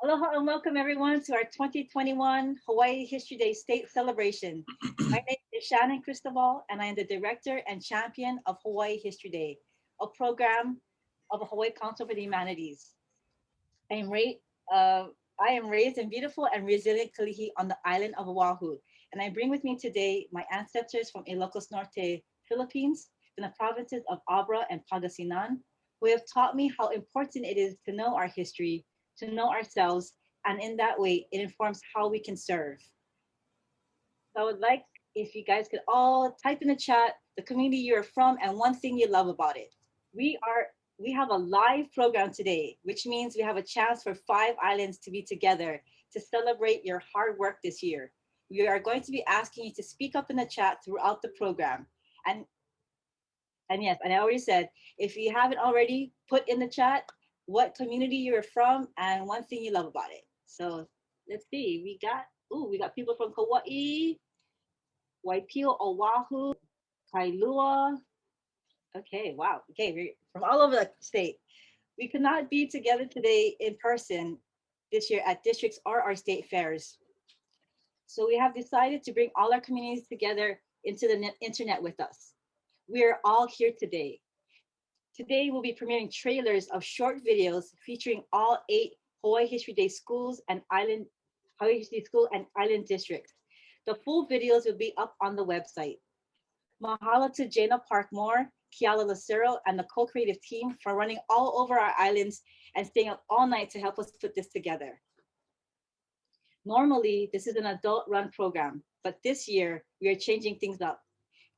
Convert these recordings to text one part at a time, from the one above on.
Aloha and welcome everyone to our 2021 Hawaii History Day State Celebration. My name is Shannon Cristobal and I am the Director and Champion of Hawaii History Day, a program of the Hawaii Council for the Humanities. I am, uh, I am raised in beautiful and resilient Kalihi on the island of Oahu, and I bring with me today my ancestors from Ilocos Norte, Philippines, from the provinces of Abra and Pangasinan, who have taught me how important it is to know our history, to know ourselves, and in that way, it informs how we can serve. So I would like if you guys could all type in the chat the community you're from and one thing you love about it. We are we have a live program today, which means we have a chance for 5 islands to be together to celebrate your hard work this year. We are going to be asking you to speak up in the chat throughout the program. And and yes, and I already said, if you haven't already, put in the chat what community you're from and one thing you love about it. So let's see. We got people from Kauai, Waipio, Oahu, Kailua. Okay, wow. Okay, we're from all over the state. We could not be together today in person this year at districts or our state fairs. So we have decided to bring all our communities together into the internet with us. We are all here today. Today we'll be premiering trailers of short videos featuring all 8 Hawaii History Day schools and island Hawaii History School and island districts. The full videos will be up on the website. Mahalo to Jana Parkmore, Kiala Lucero, and the co-creative team for running all over our islands and staying up all night to help us put this together. Normally, this is an adult-run program, but this year we are changing things up.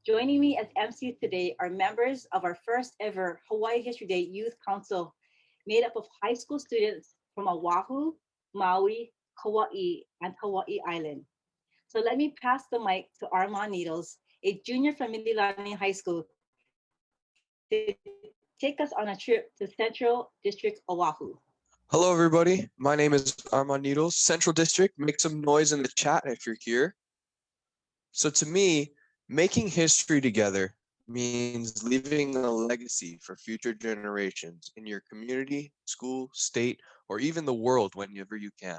Joining me as MCs today are members of our first ever Hawaii History Day Youth Council, made up of high school students from Oahu, Maui, Kauai, and Hawaii Island. So let me pass the mic to Armand Needles, a junior from Mililani High School, to take us on a trip to Central District, Oahu. Hello, everybody. My name is Armand Needles, Central District. Make some noise in the chat if you're here. So to me, making history together means leaving a legacy for future generations in your community, school, state, or even the world whenever you can.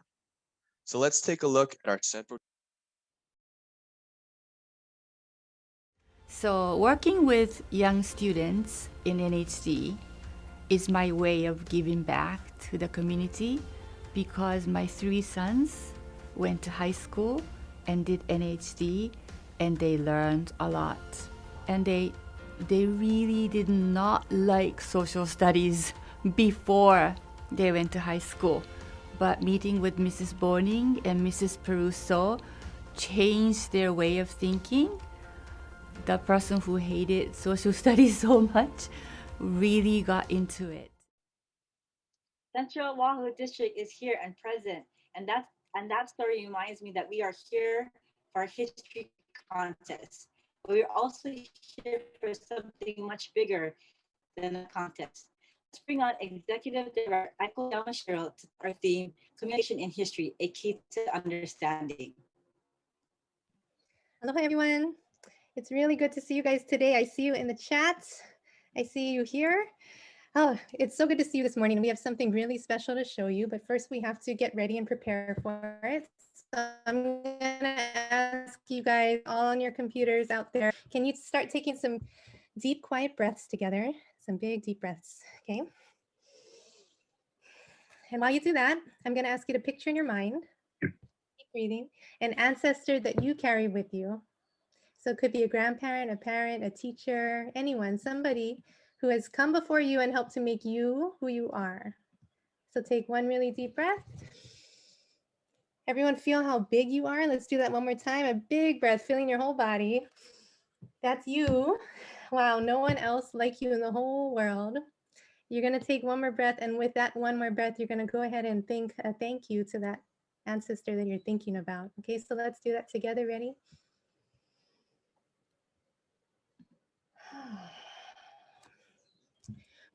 So let's take a look at our Central. So working with young students in NHD is my way of giving back to the community because my 3 sons went to high school and did NHD and they learned a lot. And they really did not like social studies before they went to high school. But meeting with Mrs. Boning and Mrs. Peruso changed their way of thinking. The person who hated social studies so much really got into it. Central Oahu District is here and present, and that story reminds me that we are here for a history contest, but we're also here for something much bigger than a contest. Let's bring on Executive Director Aiko Yamashiro to our theme, Communication in History, a Key to Understanding. Aloha, everyone. It's really good to see you guys today. I see you in the chat. I see you here. Oh, it's so good to see you this morning. We have something really special to show you, but first we have to get ready and prepare for it. So I'm gonna ask you guys all on your computers out there, can you start taking some deep, quiet breaths together? Some big, deep breaths, okay? And while you do that, I'm gonna ask you to picture in your mind, keep breathing, an ancestor that you carry with you. So it could be a grandparent, a parent, a teacher, anyone, somebody who has come before you and helped to make you who you are. So take one really deep breath. Everyone feel how big you are. Let's do that one more time. A big breath, filling your whole body. That's you. Wow, no one else like you in the whole world. You're gonna take one more breath, and with that one more breath, you're gonna go ahead and think a thank you to that ancestor that you're thinking about. Okay, so let's do that together. Ready?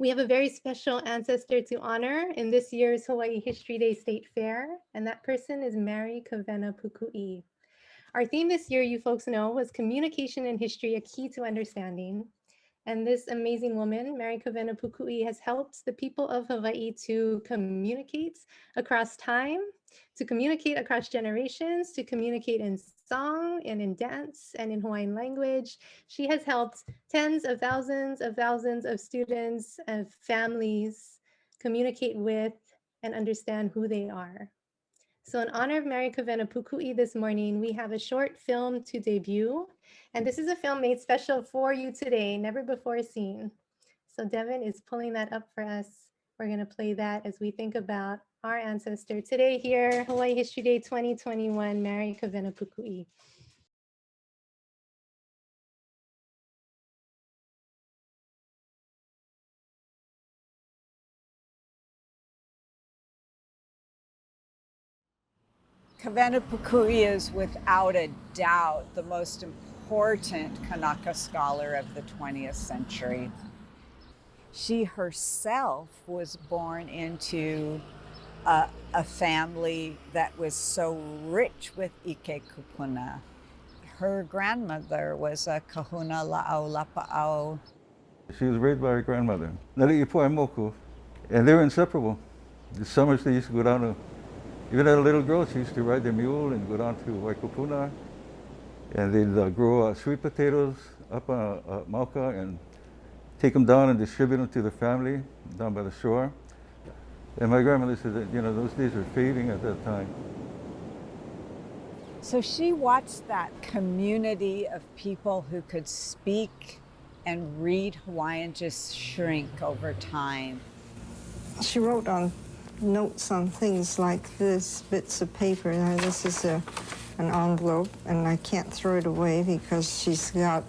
We have a very special ancestor to honor in this year's Hawaii History Day State Fair, and that person is Mary Kawena Pukui. Our theme this year, you folks know, was Communication in History, a Key to Understanding. And this amazing woman, Mary Kawena Pukui, has helped the people of Hawaii to communicate across time, to communicate across generations, to communicate in song and in dance and in Hawaiian language. She has helped tens of thousands of students and families communicate with and understand who they are. So in honor of Mary Kawena Pukui this morning, we have a short film to debut. And this is a film made special for you today, never before seen. So Devin is pulling that up for us. We're going to play that as we think about our ancestor today here, Hawaii History Day 2021, Mary Kawena Pukui. Kawena Pukui is without a doubt the most important Kanaka scholar of the 20th century. She herself was born into a family that was so rich with ike kupuna. Her grandmother was a kahuna la'au lapa'au. She was raised by her grandmother, Nali'ipua Moku, and they were inseparable. The summers they used to go down to, even as a little girl, she used to ride their mule and go down to Waikupuna, and they'd grow sweet potatoes up on Mauka and take them down and distribute them to the family down by the shore. And my grandmother said that, you know, those days were fading at that time. So she watched that community of people who could speak and read Hawaiian just shrink over time. She wrote on notes on things like this, bits of paper. Now, this is an envelope, and I can't throw it away because she's got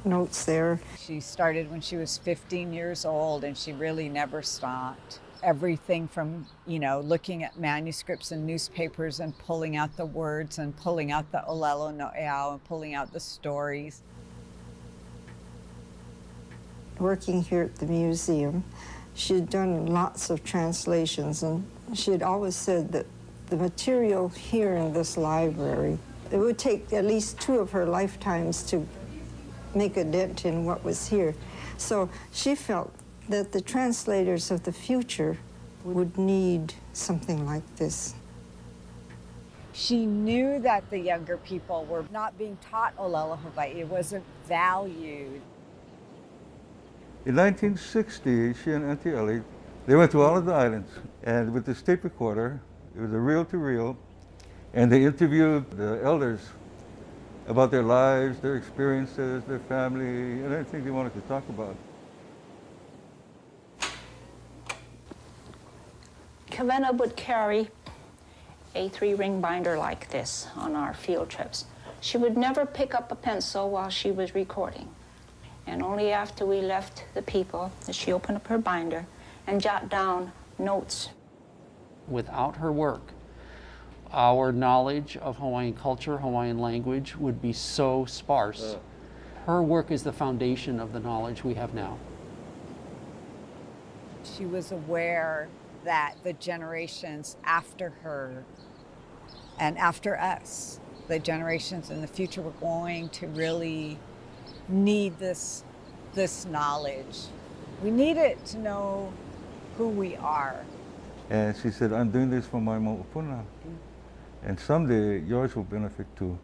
notes there. She started when she was 15 years old, and she really never stopped. Everything from, you know, looking at manuscripts and newspapers and pulling out the words and pulling out the olelo no eau and pulling out the stories. Working here at the museum, she had done lots of translations, and she had always said that the material here in this library, it would take at least 2 of her lifetimes to make a dent in what was here. So she felt that the translators of the future would need something like this. She knew that the younger people were not being taught Olelo Hawaii. It wasn't valued. In 1960, she and Auntie Ellie, they went to all of the islands, and with this tape recorder, it was a reel-to-reel, and they interviewed the elders about their lives, their experiences, their family, and anything they wanted to talk about. Kawena would carry a 3-ring binder like this on our field trips. She would never pick up a pencil while she was recording. And only after we left the people did she open up her binder and jot down notes. Without her work, our knowledge of Hawaiian culture, Hawaiian language would be so sparse. Her work is the foundation of the knowledge we have now. She was aware that the generations after her and after us, the generations in the future, were going to really need this knowledge. We need it to know who we are. And she said, I'm doing this for my mo'opuna, and someday yours will benefit too.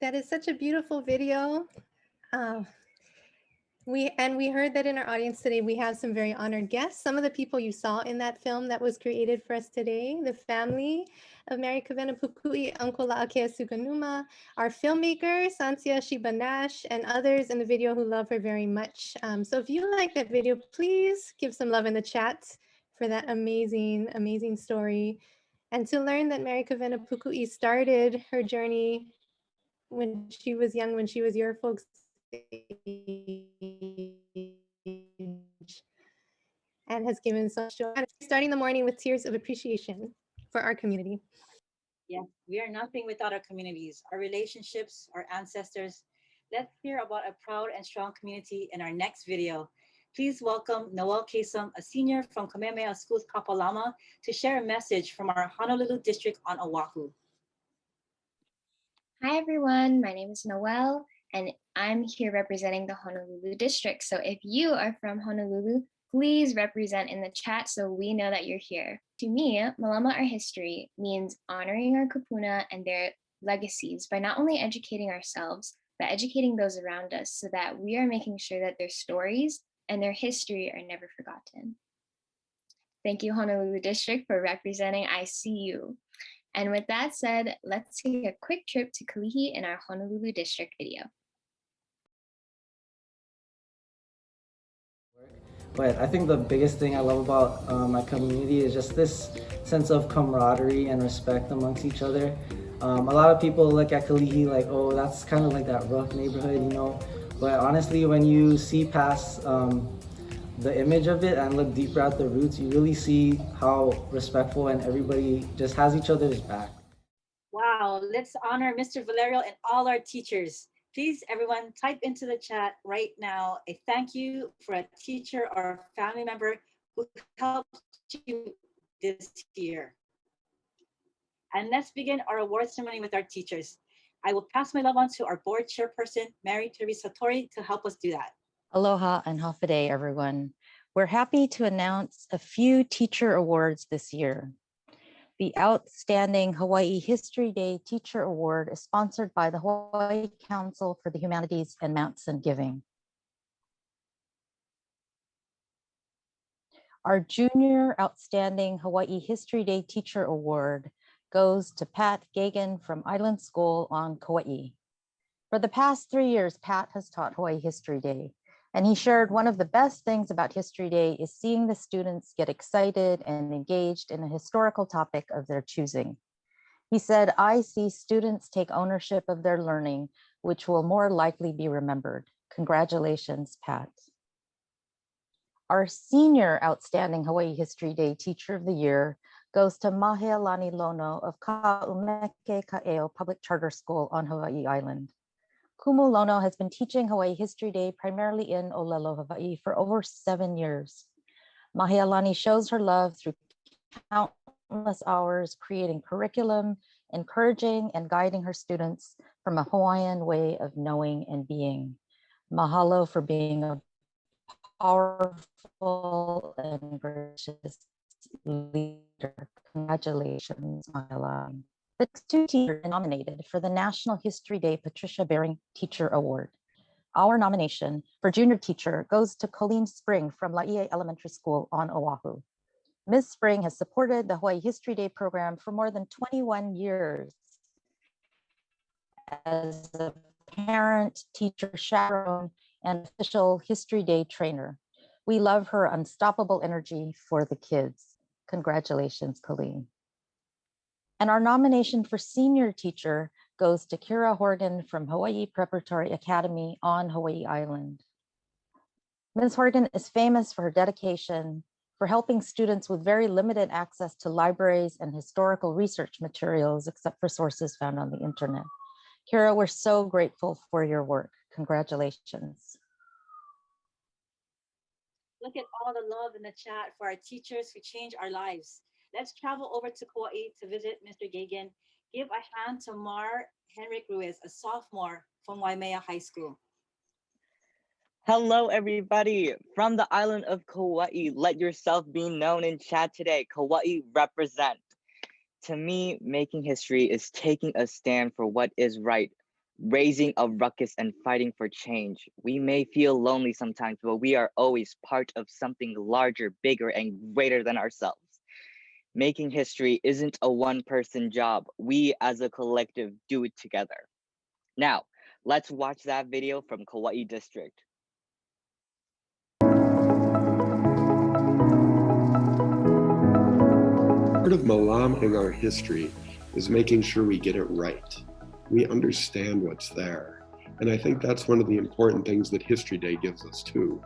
That is such a beautiful video. We heard that in our audience today, we have some very honored guests. Some of the people you saw in that film that was created for us today, the family of Mary Kavena Pukui, Uncle La'akea Suganuma, our filmmaker, Santia Shibanash, and others in the video who love her very much. So if you like that video, please give some love in the chat for that amazing, amazing story. And to learn that Mary Kavena Pukui started her journey when she was young, when she was your folks' age, and has given such joy. Starting the morning with tears of appreciation for our community. Yes, we are nothing without our communities, our relationships, our ancestors. Let's hear about a proud and strong community in our next video. Please welcome Noelle Kasem, a senior from Kamehameha School's Kapalama, to share a message from our Honolulu district on Oahu. Hi everyone, my name is Noelle and I'm here representing the Honolulu district. So if you are from Honolulu, please represent in the chat so we know that you're here. To me, Mālama our history means honoring our kupuna and their legacies by not only educating ourselves, but educating those around us so that we are making sure that their stories and their history are never forgotten. Thank you, Honolulu District, for representing I See You. And with that said, let's take a quick trip to Kalihi in our Honolulu District video. But I think the biggest thing I love about my community is just this sense of camaraderie and respect amongst each other. A lot of people look at Kalihi like, oh, that's kind of like that rough neighborhood, you know. But honestly, when you see past the image of it and look deeper at the roots, you really see how respectful and everybody just has each other's back. Wow, let's honor Mr. Valerio and all our teachers. Please, everyone, type into the chat right now a thank you for a teacher or family member who helped you this year. And let's begin our award ceremony with our teachers. I will pass my love on to our board chairperson, Mary Teresa Tori, to help us do that. Aloha and hafa everyone. We're happy to announce a few teacher awards this year. The Outstanding Hawaii History Day Teacher Award is sponsored by the Hawaii Council for the Humanities and Mounts and Giving. Our Junior Outstanding Hawaii History Day Teacher Award goes to Pat Gagan from Island School on Kauai. For the past 3 years, Pat has taught Hawaii History Day, and he shared one of the best things about History Day is seeing the students get excited and engaged in a historical topic of their choosing. He said, I see students take ownership of their learning, which will more likely be remembered. Congratulations, Pat. Our Senior Outstanding Hawaii History Day Teacher of the Year goes to Mahealani Lono of Ka'umeke Ka'eo Public Charter School on Hawaii Island. Kumu Lono has been teaching Hawaii History Day primarily in Moʻolelo, Hawaii for over 7 years. Mahealani shows her love through countless hours creating curriculum, encouraging and guiding her students from a Hawaiian way of knowing and being. Mahalo for being a powerful and gracious leader. Congratulations, Mahealani. The 2 teachers are nominated for the National History Day Patricia Bering Teacher Award. Our nomination for junior teacher goes to Colleen Spring from Laie Elementary School on Oahu. Ms. Spring has supported the Hawaii History Day program for more than 21 years as a parent, teacher, chaperone, and official History Day trainer. We love her unstoppable energy for the kids. Congratulations, Colleen. And our nomination for senior teacher goes to Kira Horgan from Hawaii Preparatory Academy on Hawaii Island. Ms. Horgan is famous for her dedication for helping students with very limited access to libraries and historical research materials, except for sources found on the internet. Kira, we're so grateful for your work. Congratulations. Look at all the love in the chat for our teachers who change our lives. Let's travel over to Kauai to visit Mr. Gagan. Give a hand to Mar Henrik Ruiz, a sophomore from Waimea High School. Hello, everybody. From the island of Kauai, let yourself be known in chat today. Kauai represent. To me, making history is taking a stand for what is right. raising a ruckus and fighting for change. We may feel lonely sometimes, but we are always part of something larger, bigger, and greater than ourselves. Making history isn't a one-person job. We as a collective do it together. Now, let's watch that video from Kauai District. Part of mālamaing our history is making sure we get it right. We understand what's there. And I think that's one of the important things that History Day gives us too,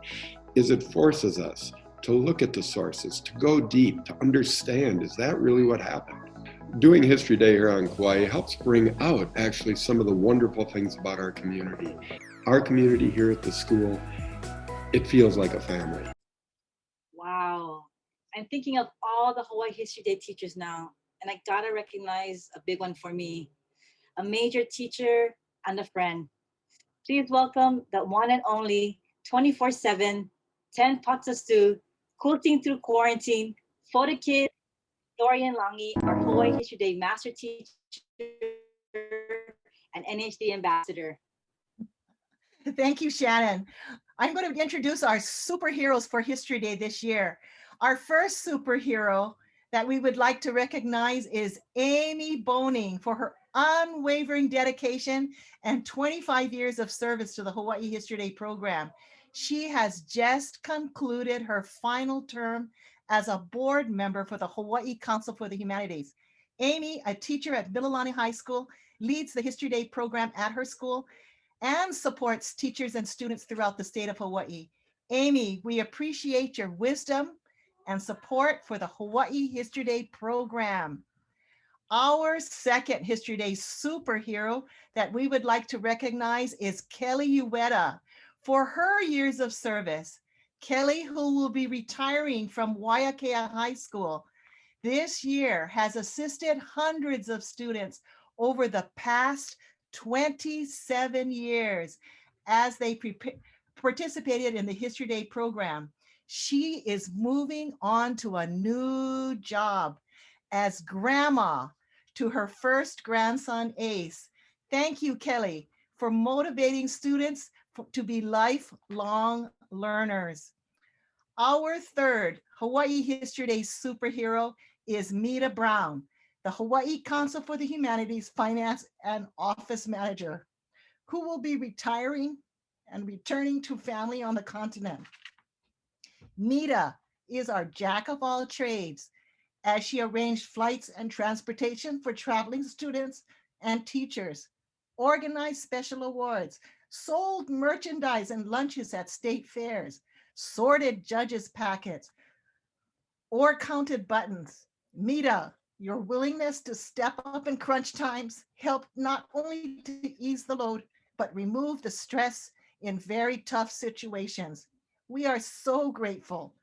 is it forces us to look at the sources, to go deep, to understand, is that really what happened? Doing History Day here on Kauai helps bring out actually some of the wonderful things about our community. Our community here at the school, it feels like a family. Wow. I'm thinking of all the Hawaii History Day teachers now, and I gotta recognize a big one for me, a major teacher and a friend. Please welcome the one and only 24/7, 10 pots of stew, quilting through quarantine, photo kid, Dorian Langi, our Hawaii History Day master teacher and NHD ambassador. Thank you, Shannon. I'm going to introduce our superheroes for History Day this year. Our first superhero that we would like to recognize is Amy Boning for her unwavering dedication and 25 years of service to the Hawaii History Day program. She has just concluded her final term as a board member for the Hawaii Council for the Humanities. Amy, a teacher at Mililani High School, leads the History Day program at her school and supports teachers and students throughout the state of Hawaii. Amy, we appreciate your wisdom and support for the Hawaii History Day program. Our second History Day superhero that we would like to recognize is Kelly Ueda for her years of service. Kelly, who will be retiring from Waiakea High School this year, has assisted hundreds of students over the past 27 years as they participated in the History Day program. She is moving on to a new job as grandma to her first grandson, Ace. Thank you, Kelly, for motivating students to be lifelong learners. Our third Hawaii History Day superhero is Mita Brown, the Hawaii Council for the Humanities Finance and Office Manager, who will be retiring and returning to family on the continent. Mita is our jack of all trades as she arranged flights and transportation for traveling students and teachers, organized special awards, sold merchandise and lunches at state fairs, sorted judges' packets, or counted buttons. Mita, your willingness to step up in crunch times helped not only to ease the load, but remove the stress in very tough situations. We are so grateful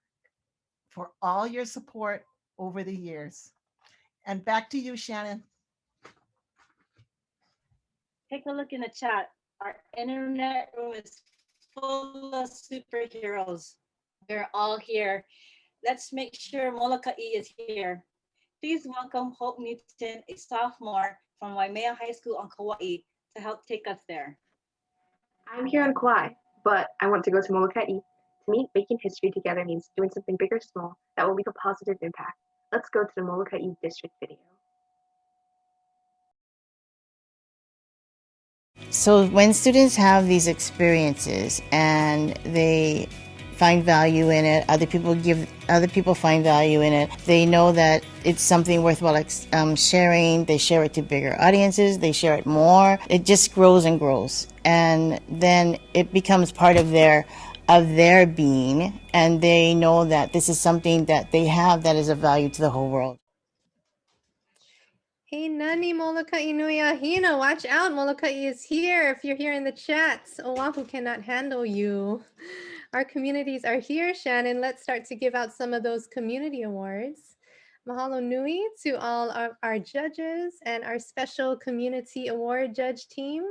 for all your support over the years. And back to you, Shannon. Take a look in the chat. Our internet room is full of superheroes. They're all here. Let's make sure Molokai is here. Please welcome Hope Newton, a sophomore from Waimea High School on Kauai, to help take us there. I'm here on Kauai, but I want to go to Molokai. To me, making history together means doing something big or small that will leave a positive impact. Let's go to the Molokai district video. So when students have these experiences and they find value in it, other people find value in it, they know that it's something worthwhile sharing, they share it to bigger audiences, they share it more, it just grows and grows. And then it becomes part of their being, and they know that this is something that they have that is of value to the whole world. Hey, Nani Molokai Nui Ahina, watch out, Molokai is here. If you're here in the chats, Oahu cannot handle you. Our communities are here, Shannon. Let's start to give out some of those community awards. Mahalo nui to all of our judges and our special community award judge team.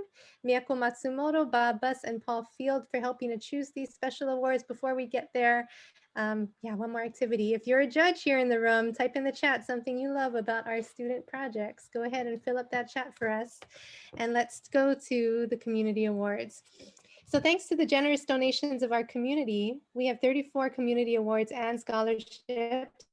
Miyako Matsumoto, Bob Buss, and Paul Field for helping to choose these special awards. Before we get there, Yeah, one more activity. If you're a judge here in the room, type in the chat something you love about our student projects. Go ahead and fill up that chat for us. And let's go to the community awards. So thanks to the generous donations of our community, we have 34 community awards and scholarships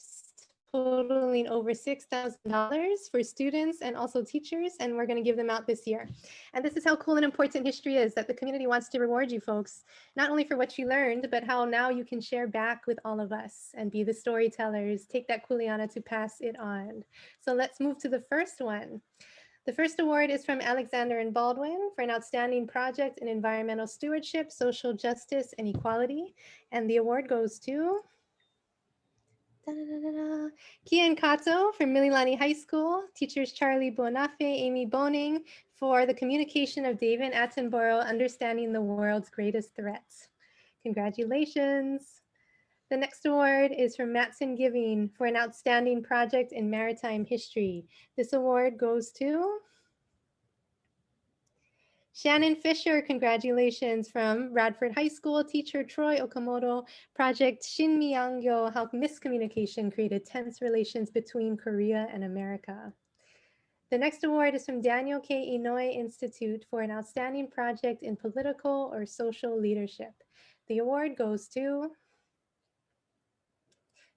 totaling over $6,000 for students and also teachers, and we're going to give them out this year. And this is how cool and important history is, that the community wants to reward you folks, not only for what you learned, but how now you can share back with all of us and be the storytellers, take that kuleana to pass it on. So let's move to the first one. The first award is from Alexander and Baldwin for an outstanding project in environmental stewardship, social justice, and equality. And the award goes to Kian Kato from Mililani High School, teachers Charlie Bonafe, Amy Boning for the communication of David Attenborough, understanding the world's greatest threats. Congratulations. The next award is from Matson Giving for an outstanding project in maritime history. This award goes to Shannon Fisher, congratulations, from Radford High School, teacher Troy Okamoto, project Shinmiyangyo, how miscommunication created tense relations between Korea and America. The next award is from Daniel K. Inouye Institute for an outstanding project in political or social leadership. The award goes to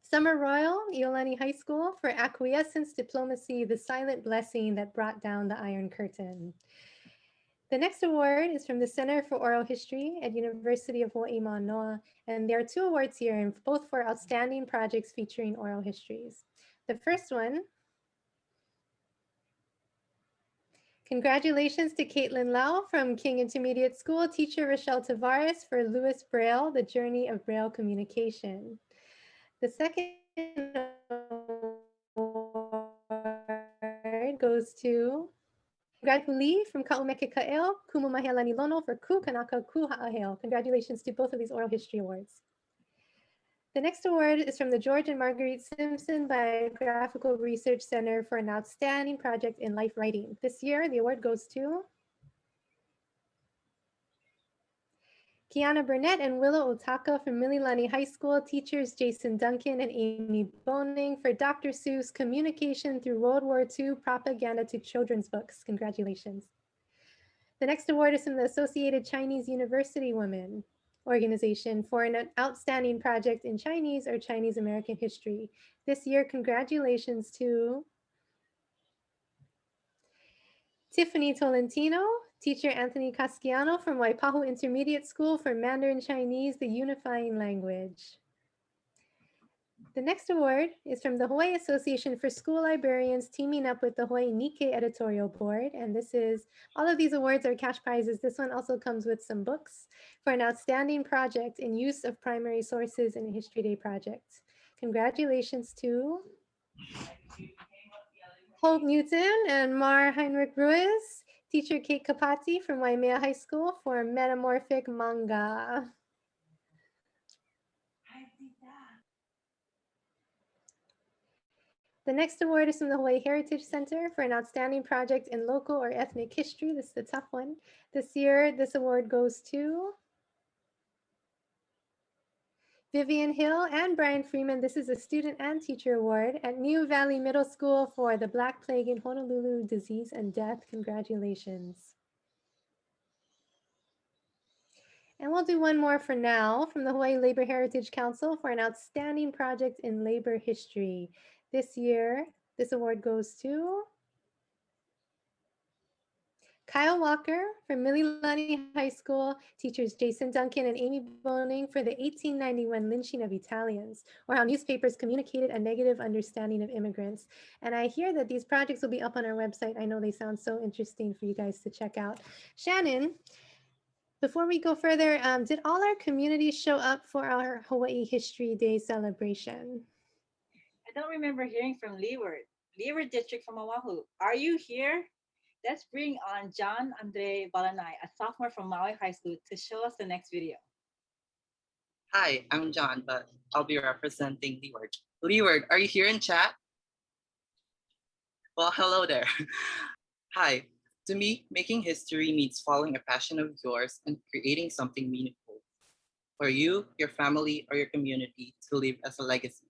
Summer Royal, Iolani High School for acquiescence diplomacy, the silent blessing that brought down the Iron Curtain. The next award is from the Center for Oral History at University of Hawaii Manoa, and there are two awards here, and both for outstanding projects featuring oral histories. The first one, congratulations to Caitlin Lau from King Intermediate School, teacher Rochelle Tavares for Louis Braille, The Journey of Braille Communication. The second award goes to Lee from Ka'umeke Ka'eo, Kumu Mahealani Lono for Ku Kanaka Ku Ha'aheo. Congratulations to both of these oral history awards. The next award is from the George and Marguerite Simpson Biographical Research Center for an outstanding project in life writing. This year, the award goes to Kiana Burnett and Willow Otaka from Mililani High School, teachers Jason Duncan and Amy Boning for Dr. Seuss Communication Through World War II Propaganda to Children's Books. Congratulations. The next award is from the Associated Chinese University Women Organization for an outstanding project in Chinese or Chinese American history. This year, congratulations to Tiffany Tolentino, teacher Anthony Casciano from Waipahu Intermediate School for Mandarin Chinese, the unifying language. The next award is from the Hawaii Association for School Librarians teaming up with the Hawaii Nikkei Editorial Board. And this is, all of these awards are cash prizes. This one also comes with some books for an outstanding project in use of primary sources in a History Day project. Congratulations to Hope Newton and Mar Heinrich Ruiz, teacher Kate Kapati from Waimea High School for Metamorphic Manga. The next award is from the Hawaii Heritage Center for an outstanding project in local or ethnic history. This is the tough one. This year, this award goes to Vivian Hill and Brian Freeman. This is a student and teacher award at New Valley Middle School for the Black Plague in Honolulu, Disease and Death. Congratulations. And we'll do one more for now from the Hawaii Labor Heritage Council for an outstanding project in labor history. This year, this award goes to Kyle Walker from Mililani High School, teachers Jason Duncan and Amy Boning for the 1891 lynching of Italians, or how newspapers communicated a negative understanding of immigrants. And I hear that these projects will be up on our website. I know they sound so interesting for you guys to check out. Shannon, before we go further, did all our communities show up for our Hawaii History Day celebration? I don't remember hearing from Leeward District from Oahu. Are you here? Let's bring on John Andre Balanai, a sophomore from Maui High School, to show us the next video. Hi, I'm John, but I'll be representing Leeward. Leeward, are you here in chat? Well, hello there. Hi. To me, making history means following a passion of yours and creating something meaningful. for you, your family, or your community to leave as a legacy.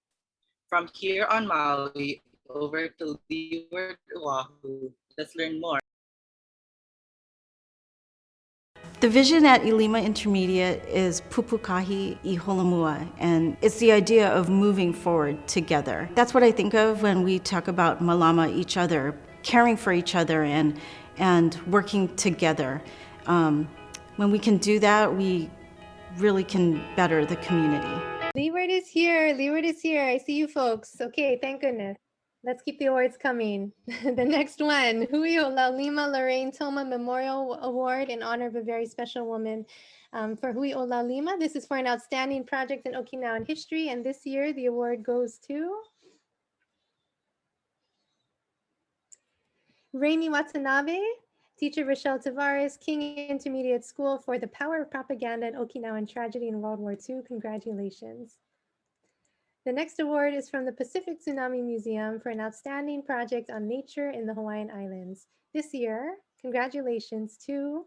From here on Maui over to Leeward, Oahu, let's learn more. The vision at Ilima Intermediate is Pupukahi I Holomua, and it's the idea of moving forward together. That's what I think of when we talk about mālama each other, caring for each other and working together. When we can do that, we really can better the community. Leeward is here. Leeward is here. I see you folks. Okay, thank goodness. Let's keep the awards coming. The next one, Hui o Laulima Lorraine Toma Memorial Award in honor of a very special woman. For Hui o Laulima, this is for an outstanding project in Okinawan history, and this year the award goes to Raimi Watanabe, teacher Rochelle Tavares, King Intermediate School, for The Power of Propaganda in Okinawan Tragedy in World War II. Congratulations. The next award is from the Pacific Tsunami Museum for an outstanding project on nature in the Hawaiian Islands. This year, congratulations to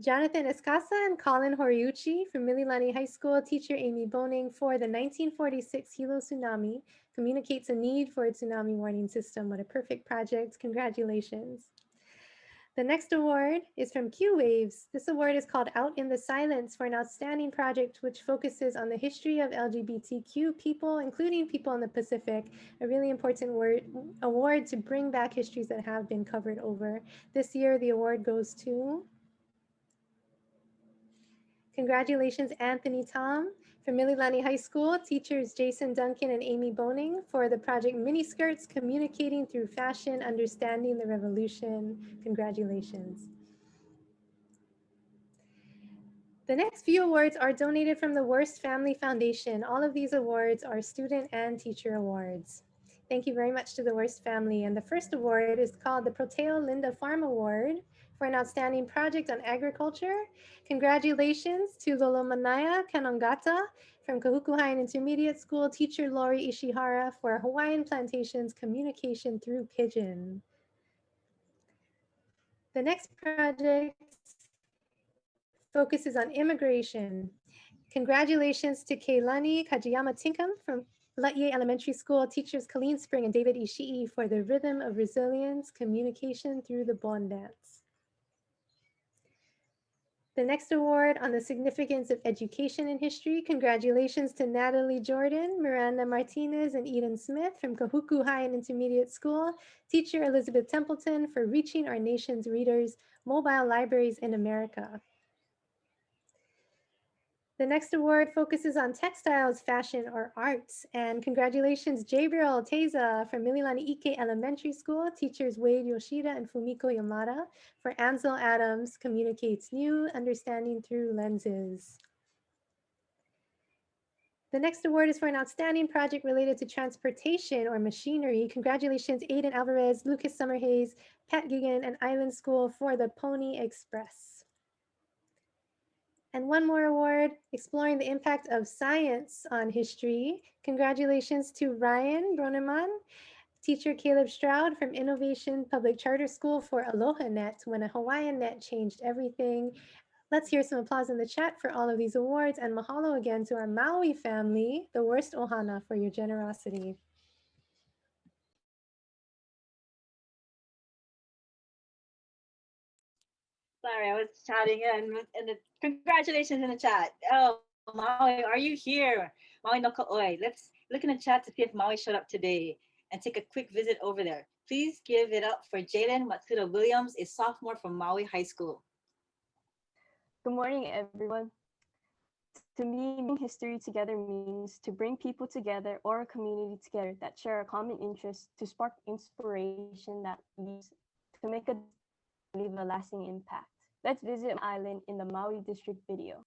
Jonathan Escasa and Colin Horiuchi from Mililani High School, teacher Amy Boning, for the 1946 Hilo tsunami, communicates a need for a tsunami warning system. What a perfect project. Congratulations. The next award is from Q Waves. This award is called Out in the Silence for an outstanding project which focuses on the history of LGBTQ people, including people in the Pacific, a really important award to bring back histories that have been covered over. This year, the award goes to, congratulations, Anthony Tom from Mililani High School, teachers Jason Duncan and Amy Boning, for the project Miniskirts, Communicating Through Fashion, Understanding the Revolution. Congratulations. The next few awards are donated from the Worst Family Foundation. All of these awards are student and teacher awards. Thank you very much to the Worst Family. And the first award is called the Proteo Linda Farm Award for an outstanding project on agriculture. Congratulations to Lolomanaya Kanongata from Kahuku Intermediate School, teacher Lori Ishihara, for Hawaiian Plantations Communication Through Pigeon. The next project focuses on immigration. Congratulations to Keilani Kajiyama Tinkham from Laie Elementary School, teachers Colleen Spring and David Ishii, for the Rhythm of Resilience, Communication Through the Bon Dance. The next award on the significance of education in history. Congratulations to Natalie Jordan, Miranda Martinez, and Eden Smith from Kahuku High and Intermediate School, teacher Elizabeth Templeton, for reaching our nation's readers, mobile libraries in America. The next award focuses on textiles, fashion, or arts. And congratulations, Jabriel Teza from Mililani Ike Elementary School, teachers Wade Yoshida and Fumiko Yamada, for Ansel Adams, Communicates New Understanding Through Lenses. The next award is for an outstanding project related to transportation or machinery. Congratulations, Aiden Alvarez, Lucas Summerhays, Pat Gigan, and Island School, for the Pony Express. And one more award, exploring the impact of science on history. Congratulations to Ryan Broneman, teacher Caleb Stroud from Innovation Public Charter School, for Aloha Net, when a Hawaiian net changed everything. Let's hear some applause in the chat for all of these awards, and mahalo again to our Maui family, the Worst Ohana, for your generosity. Sorry, I was chatting and the congratulations in the chat. Oh, Maui, are you here? Maui no Ka'oi. Let's look in the chat to see if Maui showed up today and take a quick visit over there. Please give it up for Jalen Matsuda Williams, a sophomore from Maui High School. Good morning, everyone. To me, bringing history together means to bring people together or a community together that share a common interest, to spark inspiration that leads to make a leave a lasting impact. Let's visit an island in the Maui district video.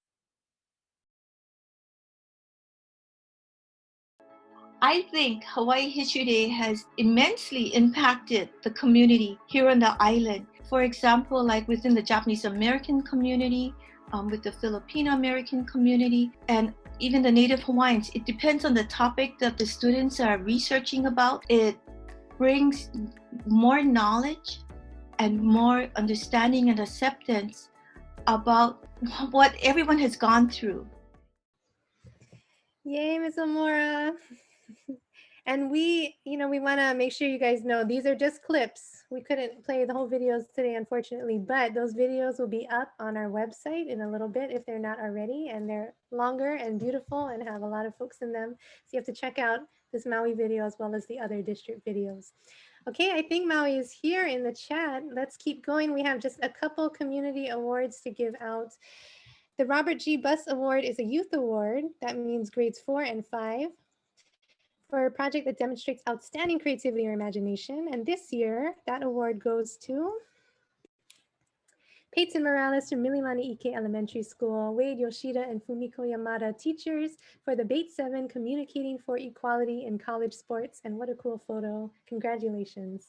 I think Hawaii History Day has immensely impacted the community here on the island. For example, like within the Japanese American community, with the Filipino American community, and even the Native Hawaiians. It depends on the topic that the students are researching about. It brings more knowledge and more understanding and acceptance about what everyone has gone through. Yay, Ms. Amora. And we want to make sure you guys know these are just clips. We couldn't play the whole videos today, unfortunately, but those videos will be up on our website in a little bit if they're not already, and they're longer and beautiful and have a lot of folks in them. So you have to check out this Maui video as well as the other district videos. Okay, I think Maui is here in the chat. Let's keep going. We have just a couple community awards to give out. The Robert G. Buss Award is a youth award. That means grades 4 and 5 for a project that demonstrates outstanding creativity or imagination. And this year, that award goes to Peyton Morales from Mililani Ike Elementary School, Wade Yoshida and Fumiko Yamada, teachers, for the Bait 7 Communicating for Equality in College Sports. And what a cool photo. Congratulations.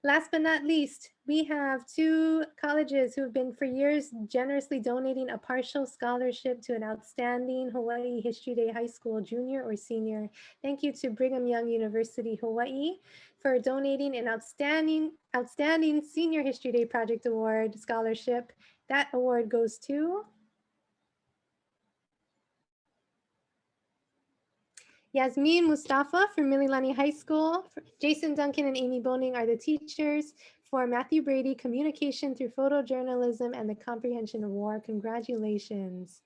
Last but not least, we have 2 colleges who have been for years generously donating a partial scholarship to an outstanding Hawaii History Day high school junior or senior. Thank you to Brigham Young University, Hawaii, for donating an outstanding Senior History Day Project Award scholarship. That award goes to Yasmin Mustafa from Mililani High School. Jason Duncan and Amy Boning are the teachers. For Matthew Brady, Communication Through Photojournalism and the Comprehension of War. Congratulations.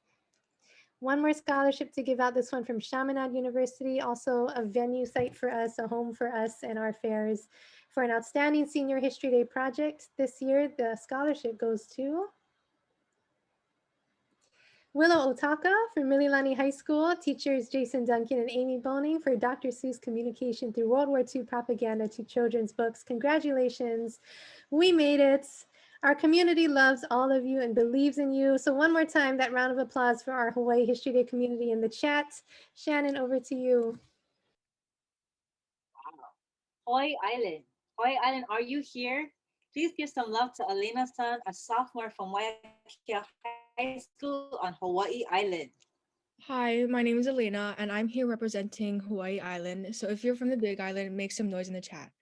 One more scholarship to give out, this one from Chaminade University, also a venue site for us, a home for us and our fairs. For an outstanding Senior History Day project this year, the scholarship goes to Willow Otaka from Mililani High School, teachers Jason Duncan and Amy Boning for Dr. Seuss Communication Through World War II Propaganda to Children's Books. Congratulations, we made it. Our community loves all of you and believes in you. So one more time, that round of applause for our Hawaii History Day community in the chat. Shannon, over to you. Hawaii Island. Hawaii Island, are you here? Please give some love to Elena-san, a sophomore from Waiakea High School on Hawaii Island. Hi, my name is Elena, and I'm here representing Hawaii Island. So if you're from the Big Island, make some noise in the chat.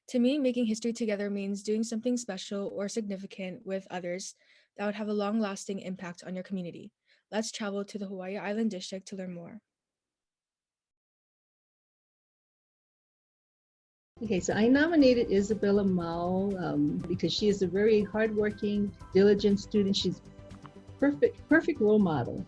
To me, making history together means doing something special or significant with others that would have a long-lasting impact on your community. Let's travel to the Hawaii Island District to learn more. Okay, so I nominated Isabella Mao because she is a very hardworking, diligent student. She's perfect role model.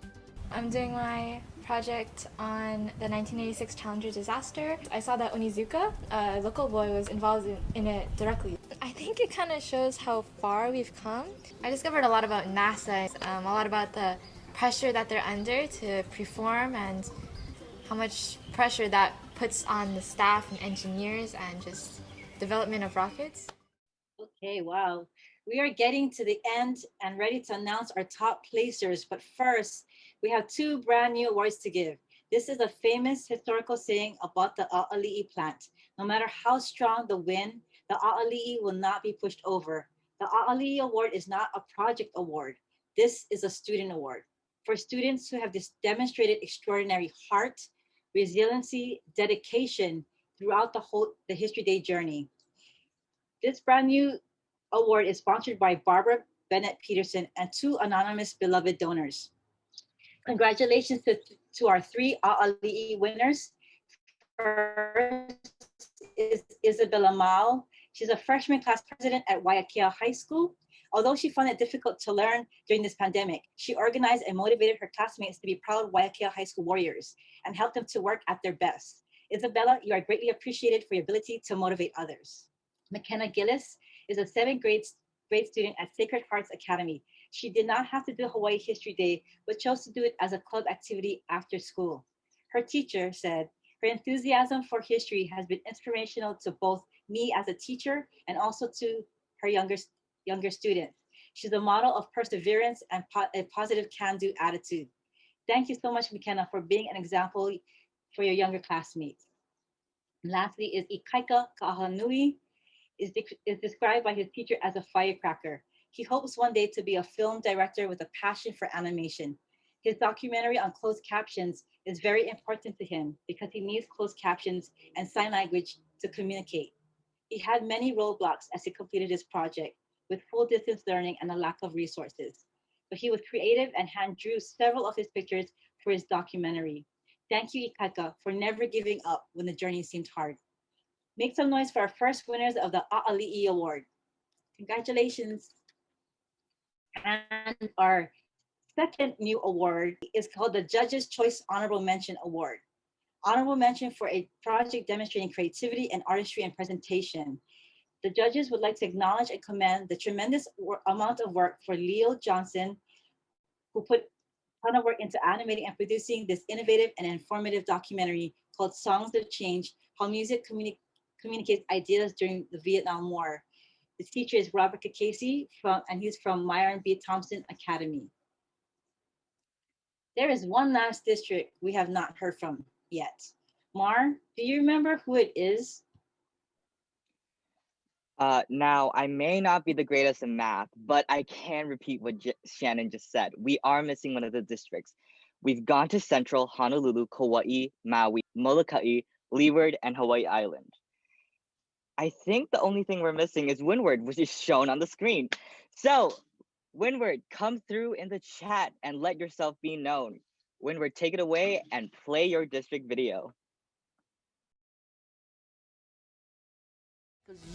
I'm doing my project on the 1986 Challenger disaster. I saw that Onizuka, a local boy, was involved in it directly. I think it kind of shows how far we've come. I discovered a lot about NASA, a lot about the pressure that they're under to perform and how much pressure that puts on the staff and engineers and just development of rockets. Okay, wow. We are getting to the end and ready to announce our top placers, but first, we have 2 brand new awards to give. This is a famous historical saying about the a'ali'i plant. No matter how strong the wind, the a'ali'i will not be pushed over. The a'ali'i award is not a project award. This is a student award for students who have demonstrated extraordinary heart, resiliency, dedication throughout the History Day journey. This brand new award is sponsored by Barbara Bennett Peterson and 2 anonymous beloved donors. Congratulations to our 3 a'ali'i winners. First is Isabella Mao. She's a freshman class president at Waiakea High School. Although she found it difficult to learn during this pandemic, she organized and motivated her classmates to be proud Waiakea High School warriors and helped them to work at their best. Isabella, you are greatly appreciated for your ability to motivate others. McKenna Gillis is a 7th grade student at Sacred Hearts Academy. She did not have to do Hawaii History Day, but chose to do it as a club activity after school. Her teacher said, her enthusiasm for history has been inspirational to both me as a teacher and also to her younger students. She's a model of perseverance and a positive can-do attitude. Thank you so much, McKenna, for being an example for your younger classmates. And lastly is Ikaika Kahanui, is described by his teacher as a firecracker. He hopes one day to be a film director with a passion for animation. His documentary on closed captions is very important to him because he needs closed captions and sign language to communicate. He had many roadblocks as he completed his project with full distance learning and a lack of resources. but he was creative and hand drew several of his pictures for his documentary. Thank you, Ikaika, for never giving up when the journey seemed hard. Make some noise for our first winners of the A'ali'i Award. Congratulations. And our second new award is called the Judges' Choice Honorable Mention Award. Honorable mention for a project demonstrating creativity and artistry and presentation. The judges would like to acknowledge and commend the tremendous amount of work for Leo Johnson, who put a ton of work into animating and producing this innovative and informative documentary called Songs of Change, How Music Communicates Ideas During the Vietnam War. The teacher is Robert Kakesi, and he's from Myron B. Thompson Academy. There is one last district we have not heard from yet. Mar, do you remember who it is? Now, I may not be the greatest in math, but I can repeat what Shannon just said. We are missing one of the districts. We've gone to Central, Honolulu, Kauai, Maui, Molokai, Leeward, and Hawaii Island. I think the only thing we're missing is Windward, which is shown on the screen. So, Windward, come through in the chat and let yourself be known. Windward, take it away and play your district video.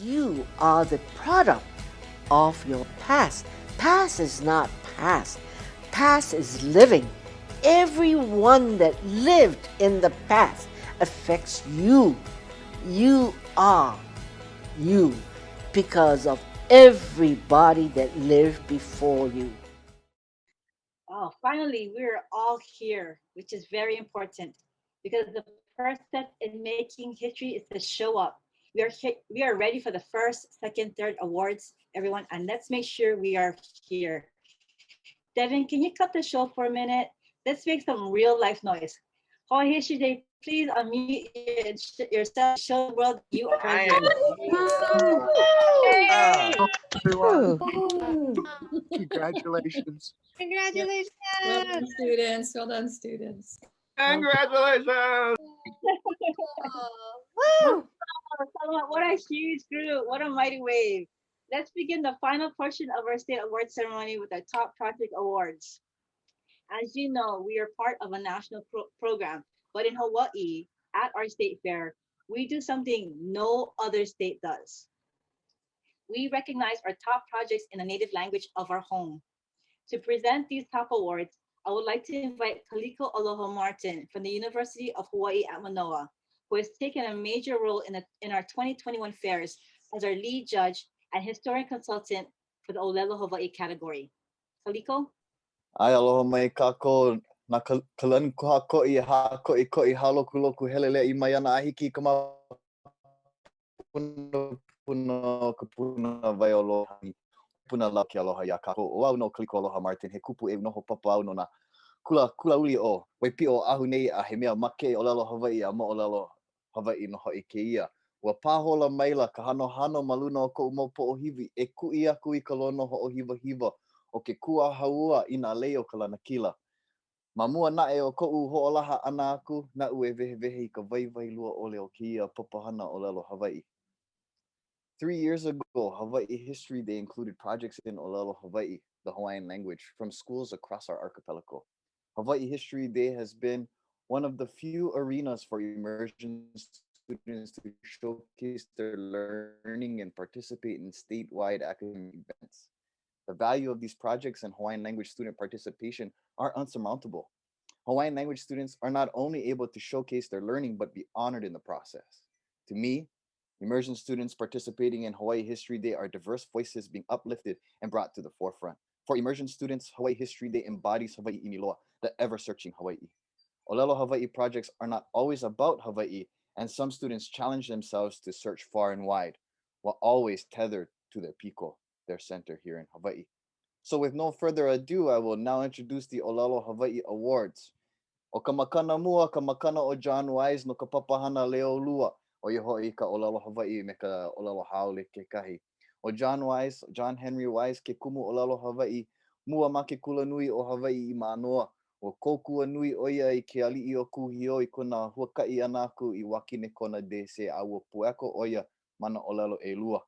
You are the product of your past. Past is not past. Past is living. Everyone that lived in the past affects you. You are you because of everybody that lived before you. Oh, finally, we're all here, which is very important because the first step in making history is to show up. We are ready for the first, second, third awards, everyone, and let's make sure we are here. Devin, can you cut the show for a minute? Let's make some real life noise. Hawaii History Day, please unmute yourself, show the world you are here. Congratulations. Congratulations. Well done, students. Well done, students. Congratulations. Woo! What a huge group. What a mighty wave. Let's begin the final portion of our state award ceremony with our top project awards. As you know, we are part of a national program, but in Hawaii, at our state fair, we do something no other state does. We recognize our top projects in the native language of our home. To present these top awards, I would like to invite Kaliko Aloha Martin from the University of Hawaii at Manoa, who has taken a major role in our 2021 fairs as our lead judge and historian consultant for the Moʻolelo Hawaii category. Kaliko? Ai aloha mai kako na kalani ko'i ha ko'i haloku loku helele I mai ana ahiki ka puna vai aloha puna lau ke aloha ia kako o au no Kaliko Aloha Martin he kupu e noho papa au no na kula uli o wai pi o ahu nei a he mea make Moʻolelo Hawaii a Moʻolelo Hawaii no ho'i ke ia ua pahola maila ka hano maluna o ko'u mau po'ohiwi e ku'i aku I ka lono ho'ohiwa o ke kua haua I nā lei o ka lanakila. Ma mua na'e o ko'u ho'olaha ana aku, na'u e wehewehe I ka waiwai lua ole o ke ia papahana Moʻolelo Hawaii. 3 years ago, Hawaii History Day included projects in Moʻolelo Hawaii, the Hawaiian language, from schools across our archipelago. Hawaii History Day has been one of the few arenas for immersion students to showcase their learning and participate in statewide academic events. The value of these projects and Hawaiian language student participation are unsurmountable. Hawaiian language students are not only able to showcase their learning, but be honored in the process. To me, immersion students participating in Hawaii History Day are diverse voices being uplifted and brought to the forefront. For immersion students, Hawaii History Day embodies Hawaii Iniloa, the ever-searching Hawaii. Moʻolelo Hawaii projects are not always about Hawaii, and some students challenge themselves to search far and wide, while always tethered to their piko, their center here in Hawaii. So with no further ado, I will now introduce the Moʻolelo Hawaii Awards. O ka makana mua, ka makana o John Wise no ka papahana leo lua, o iho I ka Moʻolelo Hawaii me ka Moʻolelo haole kekahi. O John Wise, John Henry Wise, ke kumu Moʻolelo Hawaii, mua ma ke kula nui o Hawaii I manoa. O kokua nui oia I ke ali'i o kuhio I kona huaka'i ana aku I wakine kona de se aua pueko oia mana Moʻolelo e lua.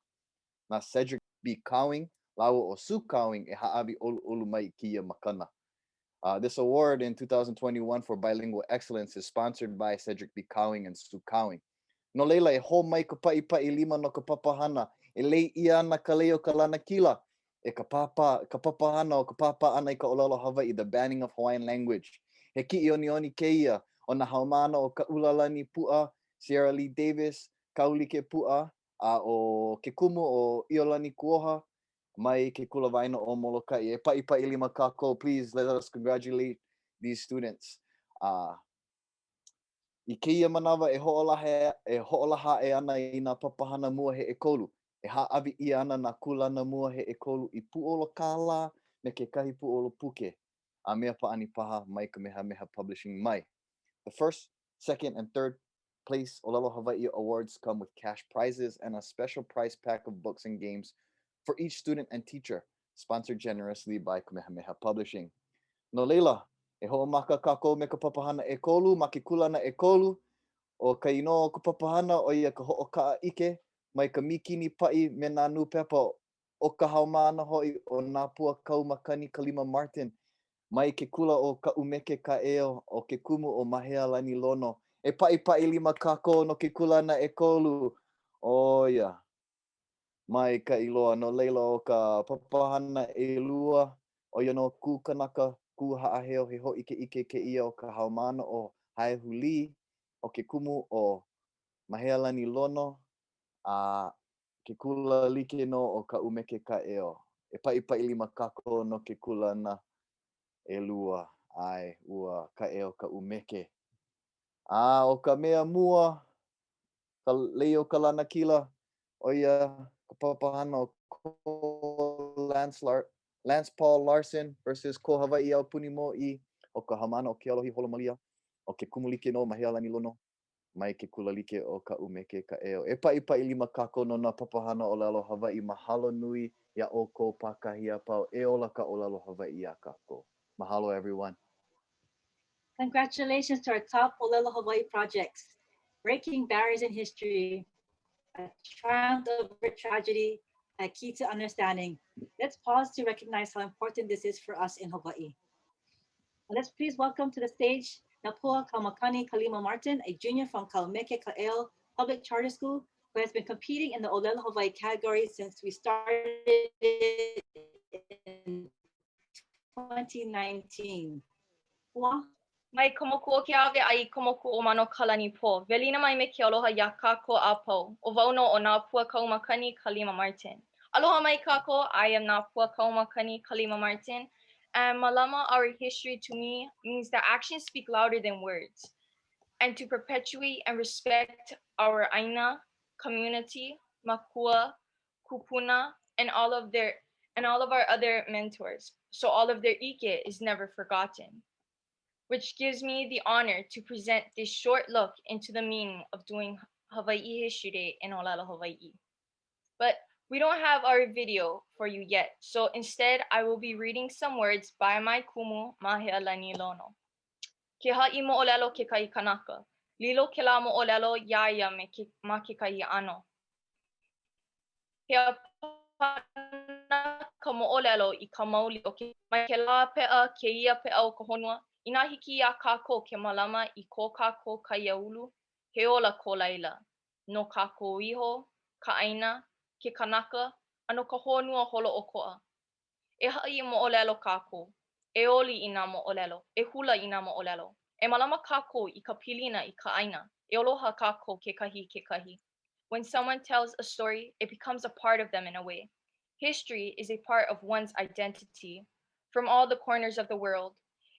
Na Cedric B. Cowing, lau o sukauing e haawi olu mai kia makana. This award in 2021 for bilingual excellence is sponsored by Cedric B. Cowing and Sue Cowing. No leila e ho mai ka paʻipaʻi lima no ka papahana e lei ia ana ka leo ka lana kila e ka papahana o ka papa ana I ka ʻōlelo Hawaiʻi, the banning of Hawaiian language. He kiʻi oni keia o na haumana o ka ulalani puʻa Sierra Lee Davis, kaulike puʻa a o ke kumu o Iolani Kuoha mai ke kula vaina o Molokai. E paʻipaʻi lima kākou, please let us congratulate these students. I keia manawa e hoʻolaha e ana I nā papahana mua he ekolu. E haʻawi ia ana nā kulana mua he ekolu I puʻolo kālā me ke kahi puʻolo puke. A mea paʻani paha mai ka meha publishing mai. The first, second, and third place ʻōlelo Hawaiʻi awards come with cash prizes and a special prize pack of books and games for each student and teacher, sponsored generously by Kamehameha Publishing. No leila, e hoʻomaka kākou me ka papahana ekolu, ma ke kulana ekolu, o ka inoa o ka papahana o ia ka hoʻokaʻa ike, mai ka mikini paʻi me nā nupepa o ka haumāna hoʻi o nā pua kaumakani Kalima Martin, mai ke kula o ka umeke ka eo o ke kumu o Mahea Lani Lono. E paʻipaʻi lima kākou no ke kulana ekolu. Oia. Mai ka iloa no leila o ka papahana ʻelua o ia no ku kanaka ku haʻaheo he hoʻike ke ia o ka haumana o Haehuli o ke kumu o Mahea Lani Lono a ke kula like no o ka umeke ka eo. E paʻipaʻi lima kākou no ke kulana ʻelua ai ua ka eo ka umeke. O ka mea mua ka leo ka lana kila o ia ka papahana o Lance Paul Larson versus ko Hawaiʻi au Punimoʻi o ka hamana o ke alohi holomalia o ke kumulike no Mahea Lani Lono mai ke kula like o ka umeke ka eo. E paʻipaʻi lima kākou no nā papahana ʻōlelo Hawaiʻi. Mahalo nui ia o ko pakahi a pau e ola ka ʻōlelo Hawaiʻi a kākou. Mahalo everyone. Congratulations to our top Moʻolelo Hawaii projects. Breaking Barriers in History, a triumph over tragedy, a key to understanding. Let's pause to recognize how important this is for us in Hawaii. Let's please welcome to the stage Napua Kaumakani Kalima Martin, a junior from Kaumeke Ka'eo Public Charter School, who has been competing in the ʻōlelo Hawaii category since we started in 2019. Mai ka moku o ke awe ai ka moku o mano kalani po. Velina mai me ke aloha ia kākou a pau. O wauno o nā pua kaumakani Kalima Martin. Aloha mai kākou, I am nā pua kaumakani Kalima Martin. And mālama, our history to me means that actions speak louder than words. And to perpetuate and respect our aina, community, makua, kupuna, and all of our other mentors. So all of their ike is never forgotten. Which gives me the honor to present this short look into the meaning of doing Hawaii History Day in ʻōlelo Hawaiʻi. But we don't have our video for you yet, so instead I will be reading some words by my kumu Mahea Lani Lono. Ke haʻi moʻolelo ke kai kanaka, lilo ke la moʻolelo iaia ma ke kai ano. He apana ka moʻolelo I ka mauli o ke mai ke la peʻa ke ia peʻa o ka honua. Ina hiki ia kākou ke mālama I ko kākou ka iaulu, he ola ko laila. No kākou iho, ka aina, ke kanaka, ano ka honua holo o koa. E haʻi moʻolelo kākou, e oli I nā moʻolelo, e hula I nā moʻolelo. E mālama kākou I ka pilina I ka aina, e aloha kākou ke kahi. When someone tells a story, it becomes a part of them in a way. History is a part of one's identity from all the corners of the world.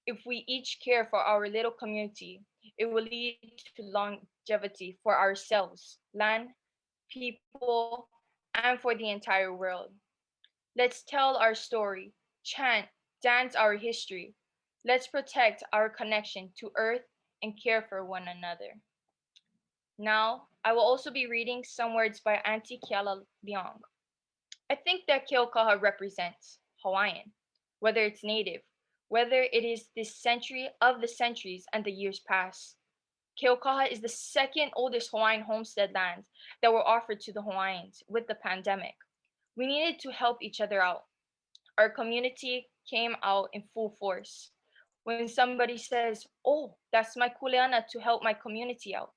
If we each care for our little community, it will lead to longevity for ourselves, land, people, and for the entire world. Let's tell our story, chant, dance our history. Let's protect our connection to earth and care for one another. Now, I will also be reading some words by Auntie Kiala Leong. I think that Keokaha represents Hawaiian, whether it's native, whether it is this century of the centuries and the years past. Keokaha is the second oldest Hawaiian homestead land that were offered to the Hawaiians with the pandemic. We needed to help each other out. Our community came out in full force. When somebody says, oh, that's my kuleana to help my community out,